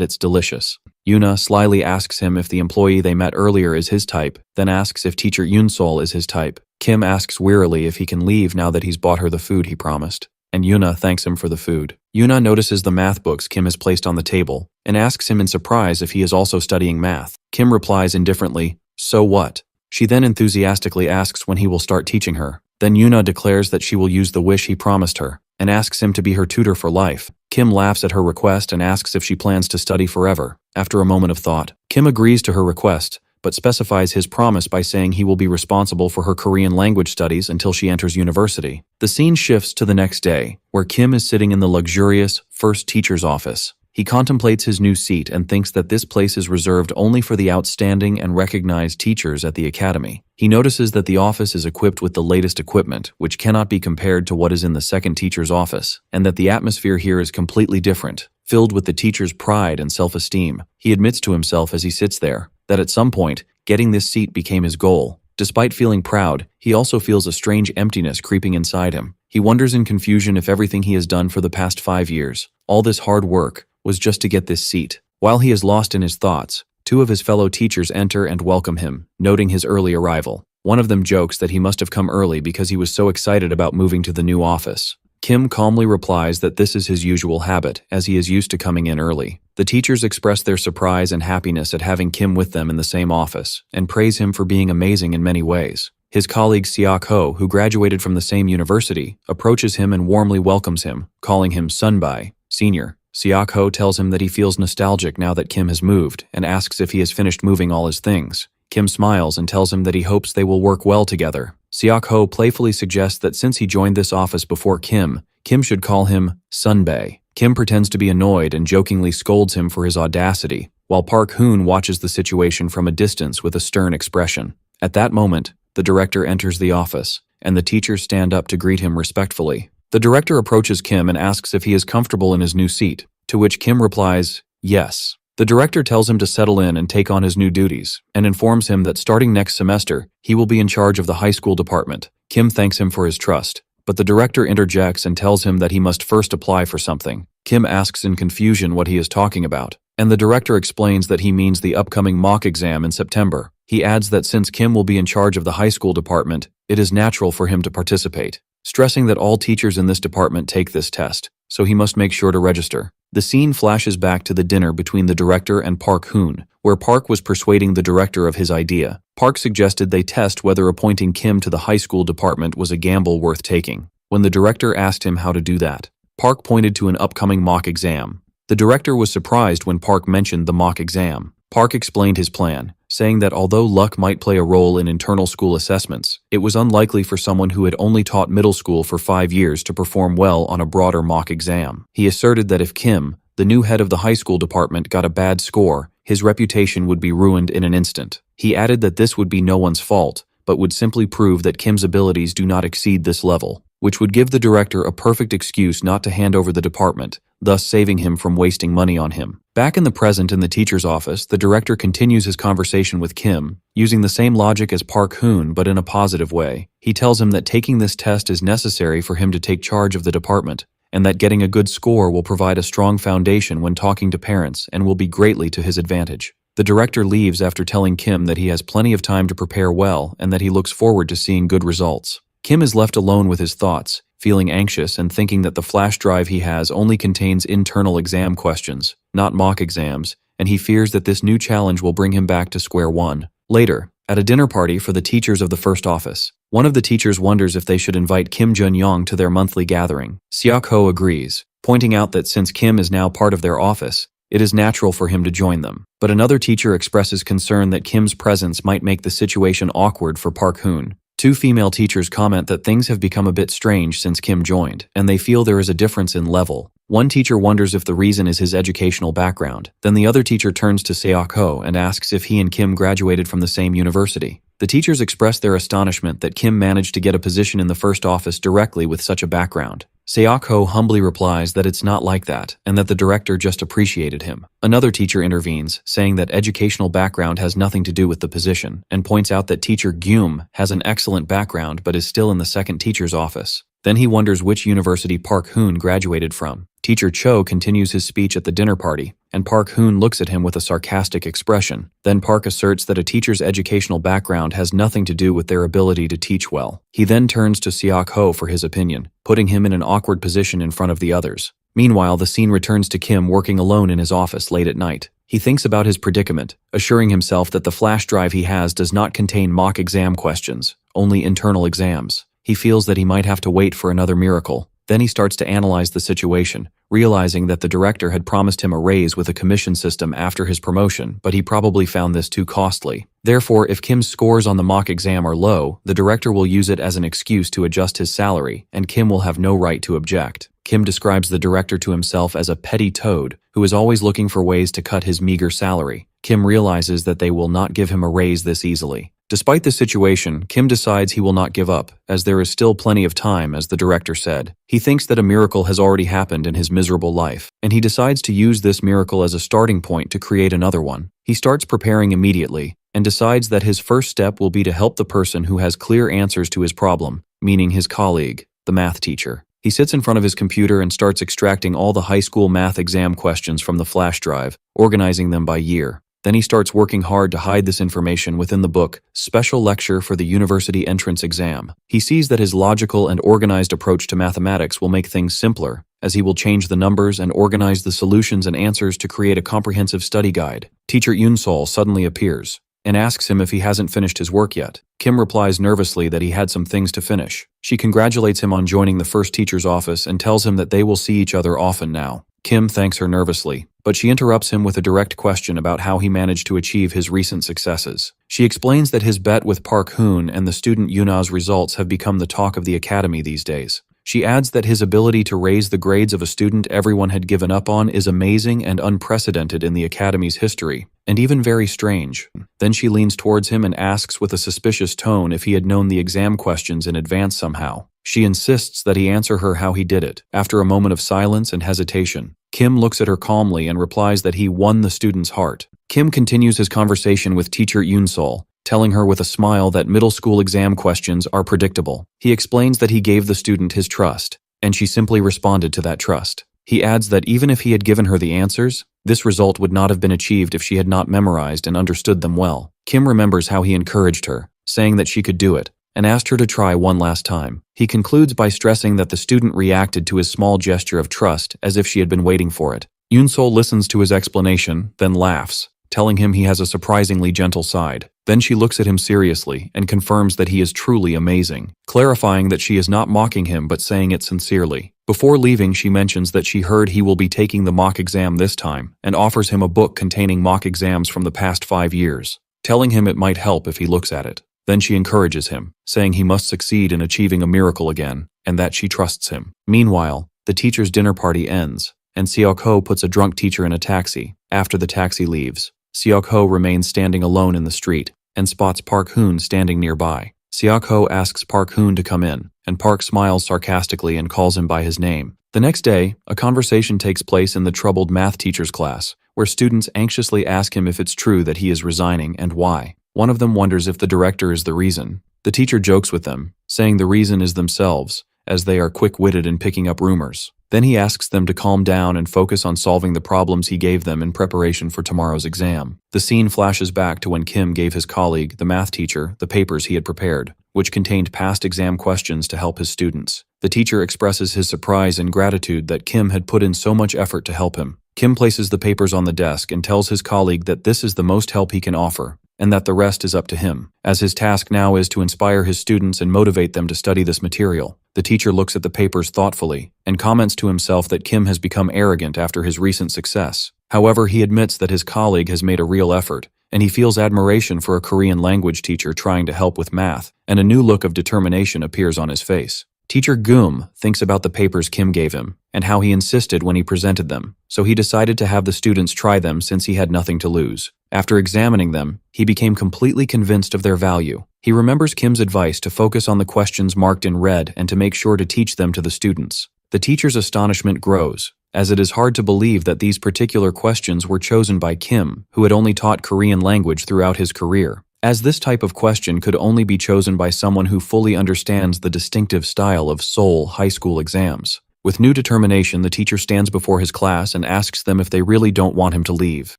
it's delicious. Yuna slyly asks him if the employee they met earlier is his type, then asks if teacher Yunsol is his type. Kim asks wearily if he can leave now that he's bought her the food he promised, and Yuna thanks him for the food. Yuna notices the math books Kim has placed on the table, and asks him in surprise if he is also studying math. Kim replies indifferently, "So what?" She then enthusiastically asks when he will start teaching her. Then Yuna declares that she will use the wish he promised her, and asks him to be her tutor for life. Kim laughs at her request and asks if she plans to study forever. After a moment of thought, Kim agrees to her request, but specifies his promise by saying he will be responsible for her Korean language studies until she enters university. The scene shifts to the next day, where Kim is sitting in the luxurious first teacher's office. He contemplates his new seat and thinks that this place is reserved only for the outstanding and recognized teachers at the academy. He notices that the office is equipped with the latest equipment, which cannot be compared to what is in the second teacher's office, and that the atmosphere here is completely different, filled with the teacher's pride and self-esteem. He admits to himself as he sits there that at some point, getting this seat became his goal. Despite feeling proud, he also feels a strange emptiness creeping inside him. He wonders in confusion if everything he has done for the past 5 years, all this hard work, was just to get this seat. While he is lost in his thoughts, 2 of his fellow teachers enter and welcome him, noting his early arrival. One of them jokes that he must have come early because he was so excited about moving to the new office. Kim calmly replies that this is his usual habit, as he is used to coming in early. The teachers express their surprise and happiness at having Kim with them in the same office, and praise him for being amazing in many ways. His colleague Siak Ho, who graduated from the same university, approaches him and warmly welcomes him, calling him Sunbai, Senior. Siak Ho tells him that he feels nostalgic now that Kim has moved, and asks if he has finished moving all his things. Kim smiles and tells him that he hopes they will work well together. Siak Ho playfully suggests that since he joined this office before Kim should call him Sunbae. Kim pretends to be annoyed and jokingly scolds him for his audacity, while Park Hoon watches the situation from a distance with a stern expression. At that moment, the director enters the office, and the teachers stand up to greet him respectfully. The director approaches Kim and asks if he is comfortable in his new seat, to which Kim replies, yes. The director tells him to settle in and take on his new duties, and informs him that starting next semester, he will be in charge of the high school department. Kim thanks him for his trust, but the director interjects and tells him that he must first apply for something. Kim asks in confusion what he is talking about, and the director explains that he means the upcoming mock exam in September. He adds that since Kim will be in charge of the high school department, it is natural for him to participate, stressing that all teachers in this department take this test, so he must make sure to register. The scene flashes back to the dinner between the director and Park Hoon, where Park was persuading the director of his idea. Park suggested they test whether appointing Kim to the high school department was a gamble worth taking. When the director asked him how to do that, Park pointed to an upcoming mock exam. The director was surprised when Park mentioned the mock exam. Park explained his plan, saying that although luck might play a role in internal school assessments, it was unlikely for someone who had only taught middle school for 5 years to perform well on a broader mock exam. He asserted that if Kim, the new head of the high school department, got a bad score, his reputation would be ruined in an instant. He added that this would be no one's fault, but would simply prove that Kim's abilities do not exceed this level, which would give the director a perfect excuse not to hand over the department, thus saving him from wasting money on him. Back in the present in the teacher's office, the director continues his conversation with Kim, using the same logic as Park Hoon but in a positive way. He tells him that taking this test is necessary for him to take charge of the department, and that getting a good score will provide a strong foundation when talking to parents and will be greatly to his advantage. The director leaves after telling Kim that he has plenty of time to prepare well and that he looks forward to seeing good results. Kim is left alone with his thoughts, feeling anxious and thinking that the flash drive he has only contains internal exam questions, not mock exams, and he fears that this new challenge will bring him back to square one. Later, at a dinner party for the teachers of the first office, one of the teachers wonders if they should invite Kim Junyoung to their monthly gathering. Siak Ho agrees, pointing out that since Kim is now part of their office, it is natural for him to join them. But another teacher expresses concern that Kim's presence might make the situation awkward for Park Hoon. 2 female teachers comment that things have become a bit strange since Kim joined, and they feel there is a difference in level. One teacher wonders if the reason is his educational background. Then the other teacher turns to Siak Ho and asks if he and Kim graduated from the same university. The teachers express their astonishment that Kim managed to get a position in the first office directly with such a background. Sayako humbly replies that it's not like that, and that the director just appreciated him. Another teacher intervenes, saying that educational background has nothing to do with the position, and points out that teacher Gyum has an excellent background but is still in the second teacher's office. Then he wonders which university Park Hoon graduated from. Teacher Cho continues his speech at the dinner party, and Park Hoon looks at him with a sarcastic expression. Then Park asserts that a teacher's educational background has nothing to do with their ability to teach well. He then turns to Seok Ho for his opinion, putting him in an awkward position in front of the others. Meanwhile, the scene returns to Kim working alone in his office late at night. He thinks about his predicament, assuring himself that the flash drive he has does not contain mock exam questions, only internal exams. He feels that he might have to wait for another miracle. Then he starts to analyze the situation, realizing that the director had promised him a raise with a commission system after his promotion, but he probably found this too costly. Therefore, if Kim's scores on the mock exam are low, the director will use it as an excuse to adjust his salary, and Kim will have no right to object. Kim describes the director to himself as a petty toad who is always looking for ways to cut his meager salary. Kim realizes that they will not give him a raise this easily. Despite the situation, Kim decides he will not give up, as there is still plenty of time, as the director said. He thinks that a miracle has already happened in his miserable life, and he decides to use this miracle as a starting point to create another one. He starts preparing immediately, and decides that his first step will be to help the person who has clear answers to his problem, meaning his colleague, the math teacher. He sits in front of his computer and starts extracting all the high school math exam questions from the flash drive, organizing them by year. Then he starts working hard to hide this information within the book, Special Lecture for the University Entrance Exam. He sees that his logical and organized approach to mathematics will make things simpler, as he will change the numbers and organize the solutions and answers to create a comprehensive study guide. Teacher Yunsol suddenly appears and asks him if he hasn't finished his work yet. Kim replies nervously that he had some things to finish. She congratulates him on joining the first teacher's office and tells him that they will see each other often now. Kim thanks her nervously, but she interrupts him with a direct question about how he managed to achieve his recent successes. She explains that his bet with Park Hoon and the student Yuna's results have become the talk of the academy these days. She adds that his ability to raise the grades of a student everyone had given up on is amazing and unprecedented in the academy's history, and even very strange. Then she leans towards him and asks with a suspicious tone if he had known the exam questions in advance somehow. She insists that he answer her how he did it. After a moment of silence and hesitation, Kim looks at her calmly and replies that he won the student's heart. Kim continues his conversation with teacher Yunsol, telling her with a smile that middle school exam questions are predictable. He explains that he gave the student his trust, and she simply responded to that trust. He adds that even if he had given her the answers, this result would not have been achieved if she had not memorized and understood them well. Kim remembers how he encouraged her, saying that she could do it, and asked her to try one last time. He concludes by stressing that the student reacted to his small gesture of trust as if she had been waiting for it. Yunsol listens to his explanation, then laughs, telling him he has a surprisingly gentle side. Then she looks at him seriously and confirms that he is truly amazing, clarifying that she is not mocking him but saying it sincerely. Before leaving, she mentions that she heard he will be taking the mock exam this time and offers him a book containing mock exams from the past 5 years, telling him it might help if he looks at it. Then she encourages him, saying he must succeed in achieving a miracle again, and that she trusts him. Meanwhile, the teacher's dinner party ends, and Seok Ho puts a drunk teacher in a taxi. After the taxi leaves, Seok Ho remains standing alone in the street, and spots Park Hoon standing nearby. Seok Ho asks Park Hoon to come in, and Park smiles sarcastically and calls him by his name. The next day, a conversation takes place in the troubled math teacher's class, where students anxiously ask him if it's true that he is resigning and why. One of them wonders if the director is the reason. The teacher jokes with them, saying the reason is themselves, as they are quick-witted in picking up rumors. Then he asks them to calm down and focus on solving the problems he gave them in preparation for tomorrow's exam. The scene flashes back to when Kim gave his colleague, the math teacher, the papers he had prepared, which contained past exam questions to help his students. The teacher expresses his surprise and gratitude that Kim had put in so much effort to help him. Kim places the papers on the desk and tells his colleague that this is the most help he can offer, and that the rest is up to him, as his task now is to inspire his students and motivate them to study this material. The teacher looks at the papers thoughtfully and comments to himself that Kim has become arrogant after his recent success. However, he admits that his colleague has made a real effort, and he feels admiration for a Korean language teacher trying to help with math, and a new look of determination appears on his face. Teacher Goom thinks about the papers Kim gave him and how he insisted when he presented them, so he decided to have the students try them since he had nothing to lose. After examining them, he became completely convinced of their value. He remembers Kim's advice to focus on the questions marked in red and to make sure to teach them to the students. The teacher's astonishment grows, as it is hard to believe that these particular questions were chosen by Kim, who had only taught Korean language throughout his career, as this type of question could only be chosen by someone who fully understands the distinctive style of Seoul high school exams. With new determination, the teacher stands before his class and asks them if they really don't want him to leave.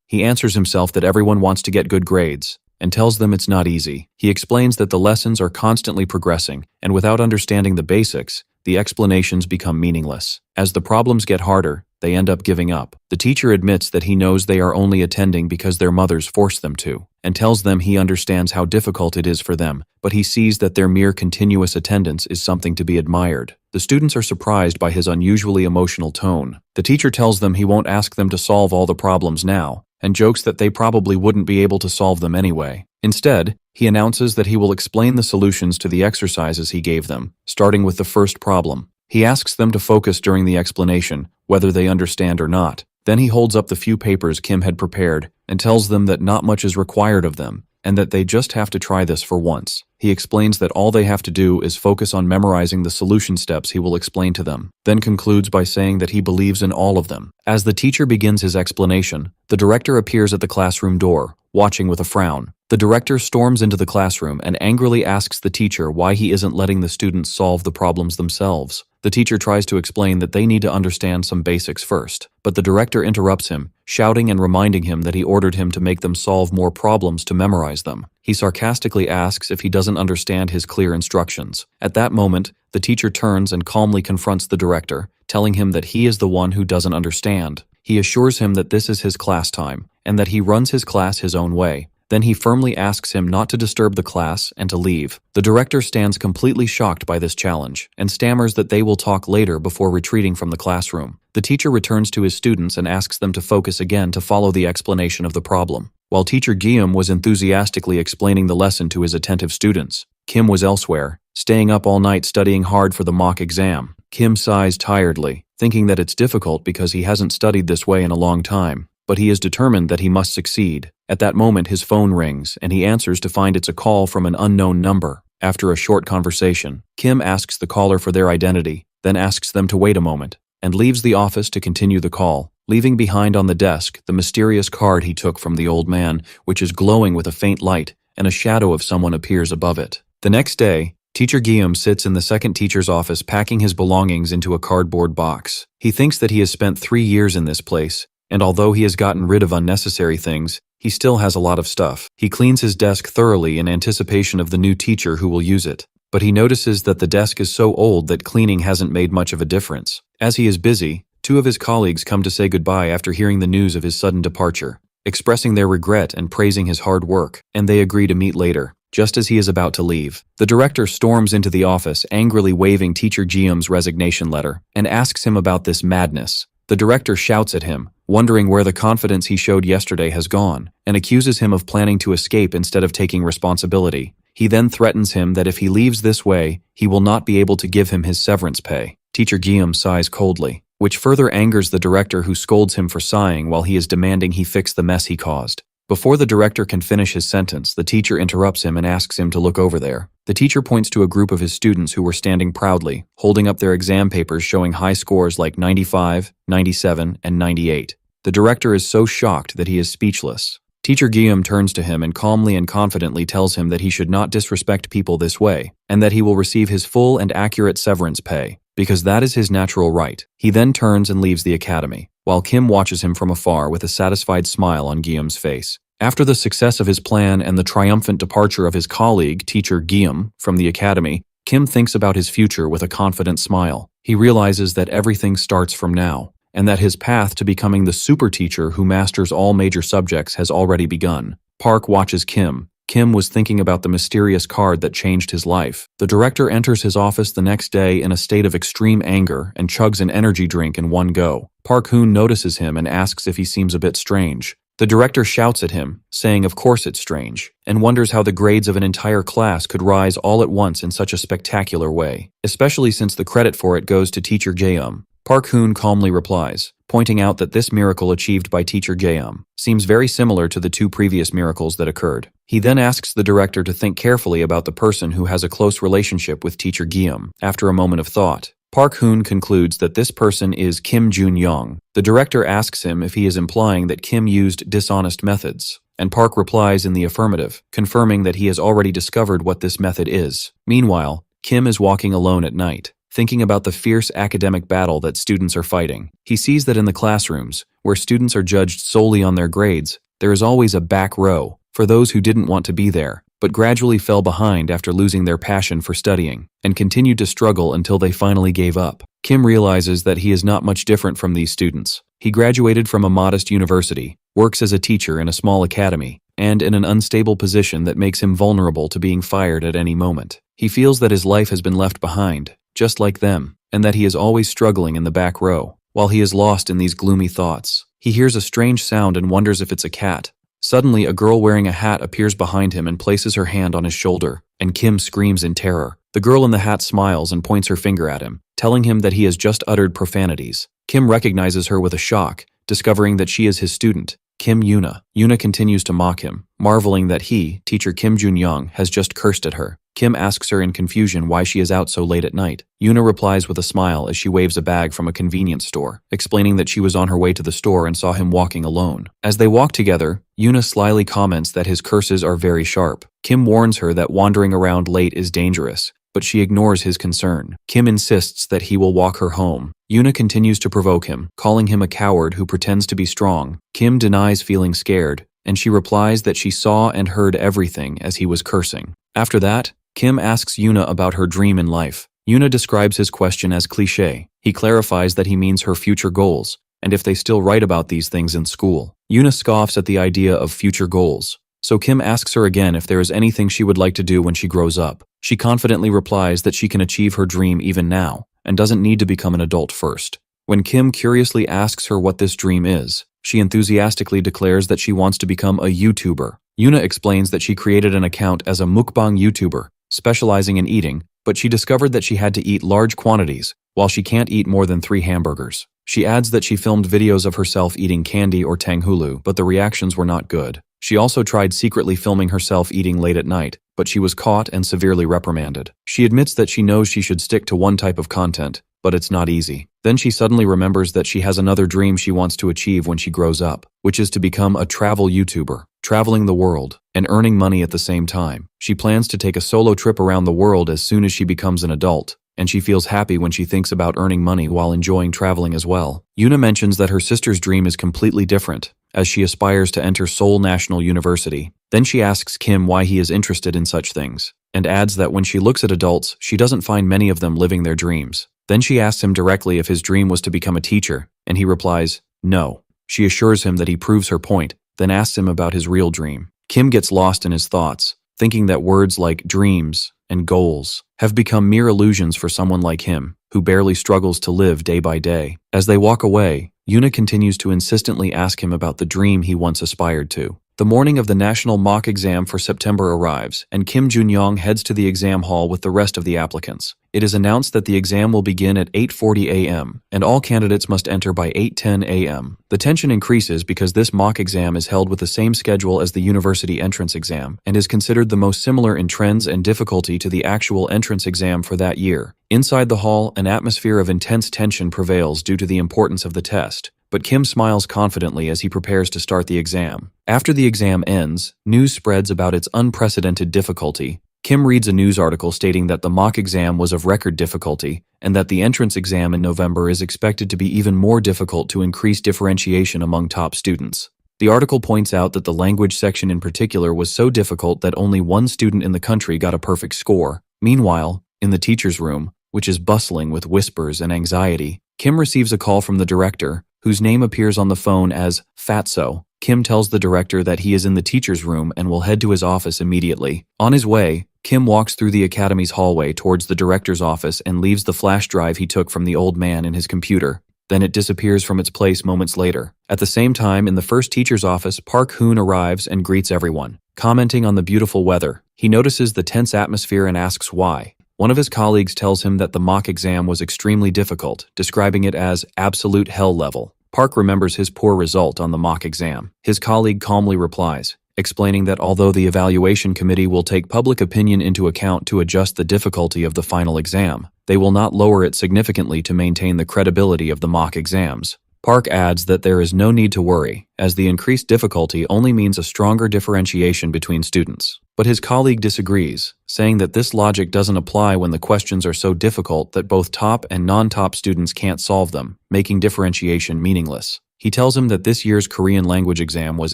He answers himself that everyone wants to get good grades, and tells them it's not easy. He explains that the lessons are constantly progressing, and without understanding the basics, the explanations become meaningless. As the problems get harder, they end up giving up. The teacher admits that he knows they are only attending because their mothers force them to, and tells them he understands how difficult it is for them, but he sees that their mere continuous attendance is something to be admired. The students are surprised by his unusually emotional tone. The teacher tells them he won't ask them to solve all the problems now, and jokes that they probably wouldn't be able to solve them anyway. Instead, he announces that he will explain the solutions to the exercises he gave them, starting with the first problem. He asks them to focus during the explanation, whether they understand or not. Then he holds up the few papers Kim had prepared and tells them that not much is required of them, and that they just have to try this for once. He explains that all they have to do is focus on memorizing the solution steps he will explain to them, then concludes by saying that he believes in all of them. As the teacher begins his explanation, the director appears at the classroom door, watching with a frown. The director storms into the classroom and angrily asks the teacher why he isn't letting the students solve the problems themselves. The teacher tries to explain that they need to understand some basics first, but the director interrupts him, shouting and reminding him that he ordered him to make them solve more problems to memorize them. He sarcastically asks if he doesn't understand his clear instructions. At that moment, the teacher turns and calmly confronts the director, telling him that he is the one who doesn't understand. He assures him that this is his class time, and that he runs his class his own way. Then he firmly asks him not to disturb the class and to leave. The director stands completely shocked by this challenge, and stammers that they will talk later before retreating from the classroom. The teacher returns to his students and asks them to focus again to follow the explanation of the problem. While teacher Guillaume was enthusiastically explaining the lesson to his attentive students, Kim was elsewhere, staying up all night studying hard for the mock exam. Kim sighs tiredly, thinking that it's difficult because he hasn't studied this way in a long time, but he is determined that he must succeed. At that moment, his phone rings, and he answers to find it's a call from an unknown number. After a short conversation, Kim asks the caller for their identity, then asks them to wait a moment, and leaves the office to continue the call, leaving behind on the desk the mysterious card he took from the old man, which is glowing with a faint light, and a shadow of someone appears above it. The next day, teacher Guillaume sits in the second teacher's office packing his belongings into a cardboard box. He thinks that he has spent 3 years in this place, and although he has gotten rid of unnecessary things, he still has a lot of stuff. He cleans his desk thoroughly in anticipation of the new teacher who will use it, but he notices that the desk is so old that cleaning hasn't made much of a difference. As he is busy, 2 of his colleagues come to say goodbye after hearing the news of his sudden departure, expressing their regret and praising his hard work, and they agree to meet later. Just as he is about to leave, the director storms into the office, angrily waving teacher Guillaume's resignation letter, and asks him about this madness. The director shouts at him, wondering where the confidence he showed yesterday has gone, and accuses him of planning to escape instead of taking responsibility. He then threatens him that if he leaves this way, he will not be able to give him his severance pay. Teacher Guillaume sighs coldly, which further angers the director, who scolds him for sighing while he is demanding he fix the mess he caused. Before the director can finish his sentence, the teacher interrupts him and asks him to look over there. The teacher points to a group of his students who were standing proudly, holding up their exam papers showing high scores like 95, 97, and 98. The director is so shocked that he is speechless. Teacher Guillaume turns to him and calmly and confidently tells him that he should not disrespect people this way, and that he will receive his full and accurate severance pay, because that is his natural right. He then turns and leaves the academy, while Kim watches him from afar with a satisfied smile on Guillaume's face. After the success of his plan and the triumphant departure of his colleague, teacher Guillaume, from the academy, Kim thinks about his future with a confident smile. He realizes that everything starts from now, and that his path to becoming the super teacher who masters all major subjects has already begun. Park watches Kim. Kim was thinking about the mysterious card that changed his life. The director enters his office the next day in a state of extreme anger and chugs an energy drink in one go. Park Hoon notices him and asks if he seems a bit strange. The director shouts at him, saying of course it's strange, and wonders how the grades of an entire class could rise all at once in such a spectacular way, especially since the credit for it goes to teacher Guillaume. Park Hoon calmly replies, pointing out that this miracle achieved by teacher Jaeum seems very similar to the two previous miracles that occurred. He then asks the director to think carefully about the person who has a close relationship with teacher Jaeum. After a moment of thought, Park Hoon concludes that this person is Kim Jun-young. The director asks him if he is implying that Kim used dishonest methods, and Park replies in the affirmative, confirming that he has already discovered what this method is. Meanwhile, Kim is walking alone at night, thinking about the fierce academic battle that students are fighting. He sees that in the classrooms, where students are judged solely on their grades, there is always a back row for those who didn't want to be there, but gradually fell behind after losing their passion for studying, and continued to struggle until they finally gave up. Kim realizes that he is not much different from these students. He graduated from a modest university, works as a teacher in a small academy, and in an unstable position that makes him vulnerable to being fired at any moment. He feels that his life has been left behind, just like them, and that he is always struggling in the back row. While he is lost in these gloomy thoughts, he hears a strange sound and wonders if it's a cat. Suddenly, a girl wearing a hat appears behind him and places her hand on his shoulder, and Kim screams in terror. The girl in the hat smiles and points her finger at him, telling him that he has just uttered profanities. Kim recognizes her with a shock, discovering that she is his student, Kim Yuna. Yuna continues to mock him, marveling that he, teacher Kim Jun-young, has just cursed at her. Kim asks her in confusion why she is out so late at night. Yuna replies with a smile as she waves a bag from a convenience store, explaining that she was on her way to the store and saw him walking alone. As they walk together, Yuna slyly comments that his curses are very sharp. Kim warns her that wandering around late is dangerous, but she ignores his concern. Kim insists that he will walk her home. Yuna continues to provoke him, calling him a coward who pretends to be strong. Kim denies feeling scared, and she replies that she saw and heard everything as he was cursing. After that, Kim asks Yuna about her dream in life. Yuna describes his question as cliché. He clarifies that he means her future goals, and if they still write about these things in school. Yuna scoffs at the idea of future goals, so Kim asks her again if there is anything she would like to do when she grows up. She confidently replies that she can achieve her dream even now, and doesn't need to become an adult first. When Kim curiously asks her what this dream is, she enthusiastically declares that she wants to become a YouTuber. Yuna explains that she created an account as a mukbang YouTuber, specializing in eating, but she discovered that she had to eat large quantities, while she can't eat more than 3 hamburgers. She adds that she filmed videos of herself eating candy or tanghulu, but the reactions were not good. She also tried secretly filming herself eating late at night, but she was caught and severely reprimanded. She admits that she knows she should stick to one type of content, but it's not easy. Then she suddenly remembers that she has another dream she wants to achieve when she grows up, which is to become a travel YouTuber, traveling the world, and earning money at the same time. She plans to take a solo trip around the world as soon as she becomes an adult, and she feels happy when she thinks about earning money while enjoying traveling as well. Yuna mentions that her sister's dream is completely different, as she aspires to enter Seoul National University. Then she asks Kim why he is interested in such things, and adds that when she looks at adults, she doesn't find many of them living their dreams. Then she asks him directly if his dream was to become a teacher, and he replies, no. She assures him that he proves her point, then asks him about his real dream. Kim gets lost in his thoughts, thinking that words like dreams and goals have become mere illusions for someone like him, who barely struggles to live day by day. As they walk away, Yuna continues to insistently ask him about the dream he once aspired to. The morning of the national mock exam for September arrives, and Kim Jun-young heads to the exam hall with the rest of the applicants. It is announced that the exam will begin at 8:40 a.m., and all candidates must enter by 8:10 a.m. The tension increases because this mock exam is held with the same schedule as the university entrance exam, and is considered the most similar in trends and difficulty to the actual entrance exam for that year. Inside the hall, an atmosphere of intense tension prevails due to the importance of the test, but Kim smiles confidently as he prepares to start the exam. After the exam ends, news spreads about its unprecedented difficulty. Kim reads a news article stating that the mock exam was of record difficulty, and that the entrance exam in November is expected to be even more difficult to increase differentiation among top students. The article points out that the language section in particular was so difficult that only one student in the country got a perfect score. Meanwhile, in the teacher's room, which is bustling with whispers and anxiety, Kim receives a call from the director, whose name appears on the phone as Fatso. Kim tells the director that he is in the teacher's room and will head to his office immediately. On his way, Kim walks through the academy's hallway towards the director's office and leaves the flash drive he took from the old man in his computer. Then it disappears from its place moments later. At the same time, in the first teacher's office, Park Hoon arrives and greets everyone, commenting on the beautiful weather. He notices the tense atmosphere and asks why. One of his colleagues tells him that the mock exam was extremely difficult, describing it as absolute hell level. Park remembers his poor result on the mock exam. His colleague calmly replies, explaining that although the evaluation committee will take public opinion into account to adjust the difficulty of the final exam, they will not lower it significantly to maintain the credibility of the mock exams. Park adds that there is no need to worry, as the increased difficulty only means a stronger differentiation between students. But his colleague disagrees, saying that this logic doesn't apply when the questions are so difficult that both top and non-top students can't solve them, making differentiation meaningless. He tells him that this year's Korean language exam was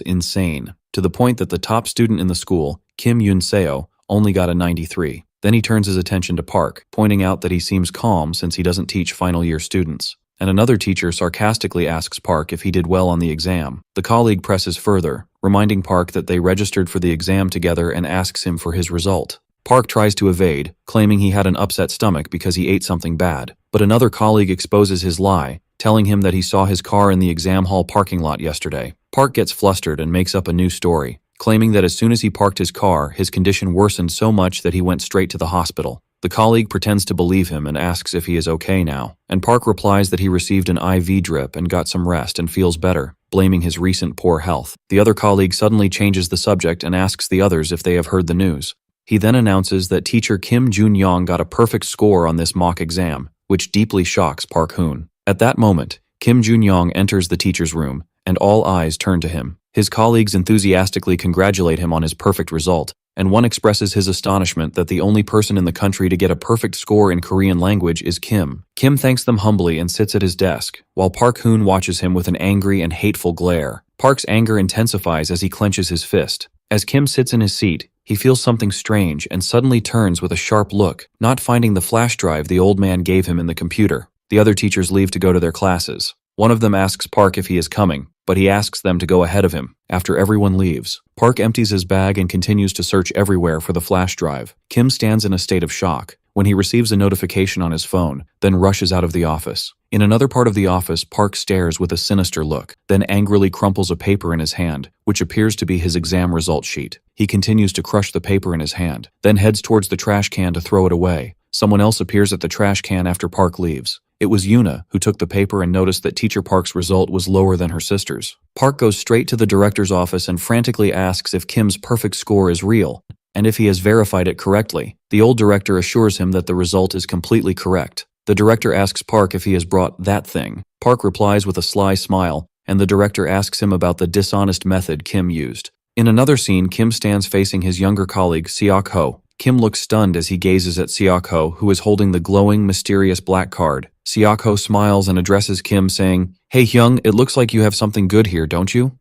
insane, to the point that the top student in the school, Kim Yoon-seo, only got a 93. Then he turns his attention to Park, pointing out that he seems calm since he doesn't teach final year students. And another teacher sarcastically asks Park if he did well on the exam. The colleague presses further, reminding Park that they registered for the exam together and asks him for his result. Park tries to evade, claiming he had an upset stomach because he ate something bad. But another colleague exposes his lie, telling him that he saw his car in the exam hall parking lot yesterday. Park gets flustered and makes up a new story, claiming that as soon as he parked his car, his condition worsened so much that he went straight to the hospital. The colleague pretends to believe him and asks if he is okay now, and Park replies that he received an IV drip and got some rest and feels better, blaming his recent poor health. The other colleague suddenly changes the subject and asks the others if they have heard the news. He then announces that teacher Kim Jun-young got a perfect score on this mock exam, which deeply shocks Park Hoon. At that moment, Kim Jun-young enters the teacher's room, and all eyes turn to him. His colleagues enthusiastically congratulate him on his perfect result, and one expresses his astonishment that the only person in the country to get a perfect score in Korean language is Kim. Kim thanks them humbly and sits at his desk, while Park Hoon watches him with an angry and hateful glare. Park's anger intensifies as he clenches his fist. As Kim sits in his seat, he feels something strange and suddenly turns with a sharp look, not finding the flash drive the old man gave him in the computer. The other teachers leave to go to their classes. One of them asks Park if he is coming, but he asks them to go ahead of him. After everyone leaves, Park empties his bag and continues to search everywhere for the flash drive. Kim stands in a state of shock when he receives a notification on his phone, then rushes out of the office. In another part of the office, Park stares with a sinister look, then angrily crumples a paper in his hand, which appears to be his exam result sheet. He continues to crush the paper in his hand, then heads towards the trash can to throw it away. Someone else appears at the trash can after Park leaves. It was Yuna who took the paper and noticed that Teacher Park's result was lower than her sister's. Park goes straight to the director's office and frantically asks if Kim's perfect score is real, and if he has verified it correctly. The old director assures him that the result is completely correct. The director asks Park if he has brought that thing. Park replies with a sly smile, and the director asks him about the dishonest method Kim used. In another scene, Kim stands facing his younger colleague, Seok-ho. Kim looks stunned as he gazes at Seok-ho, who is holding the glowing, mysterious black card. Seok-ho smiles and addresses Kim, saying, "Hey Hyung, it looks like you have something good here, don't you?"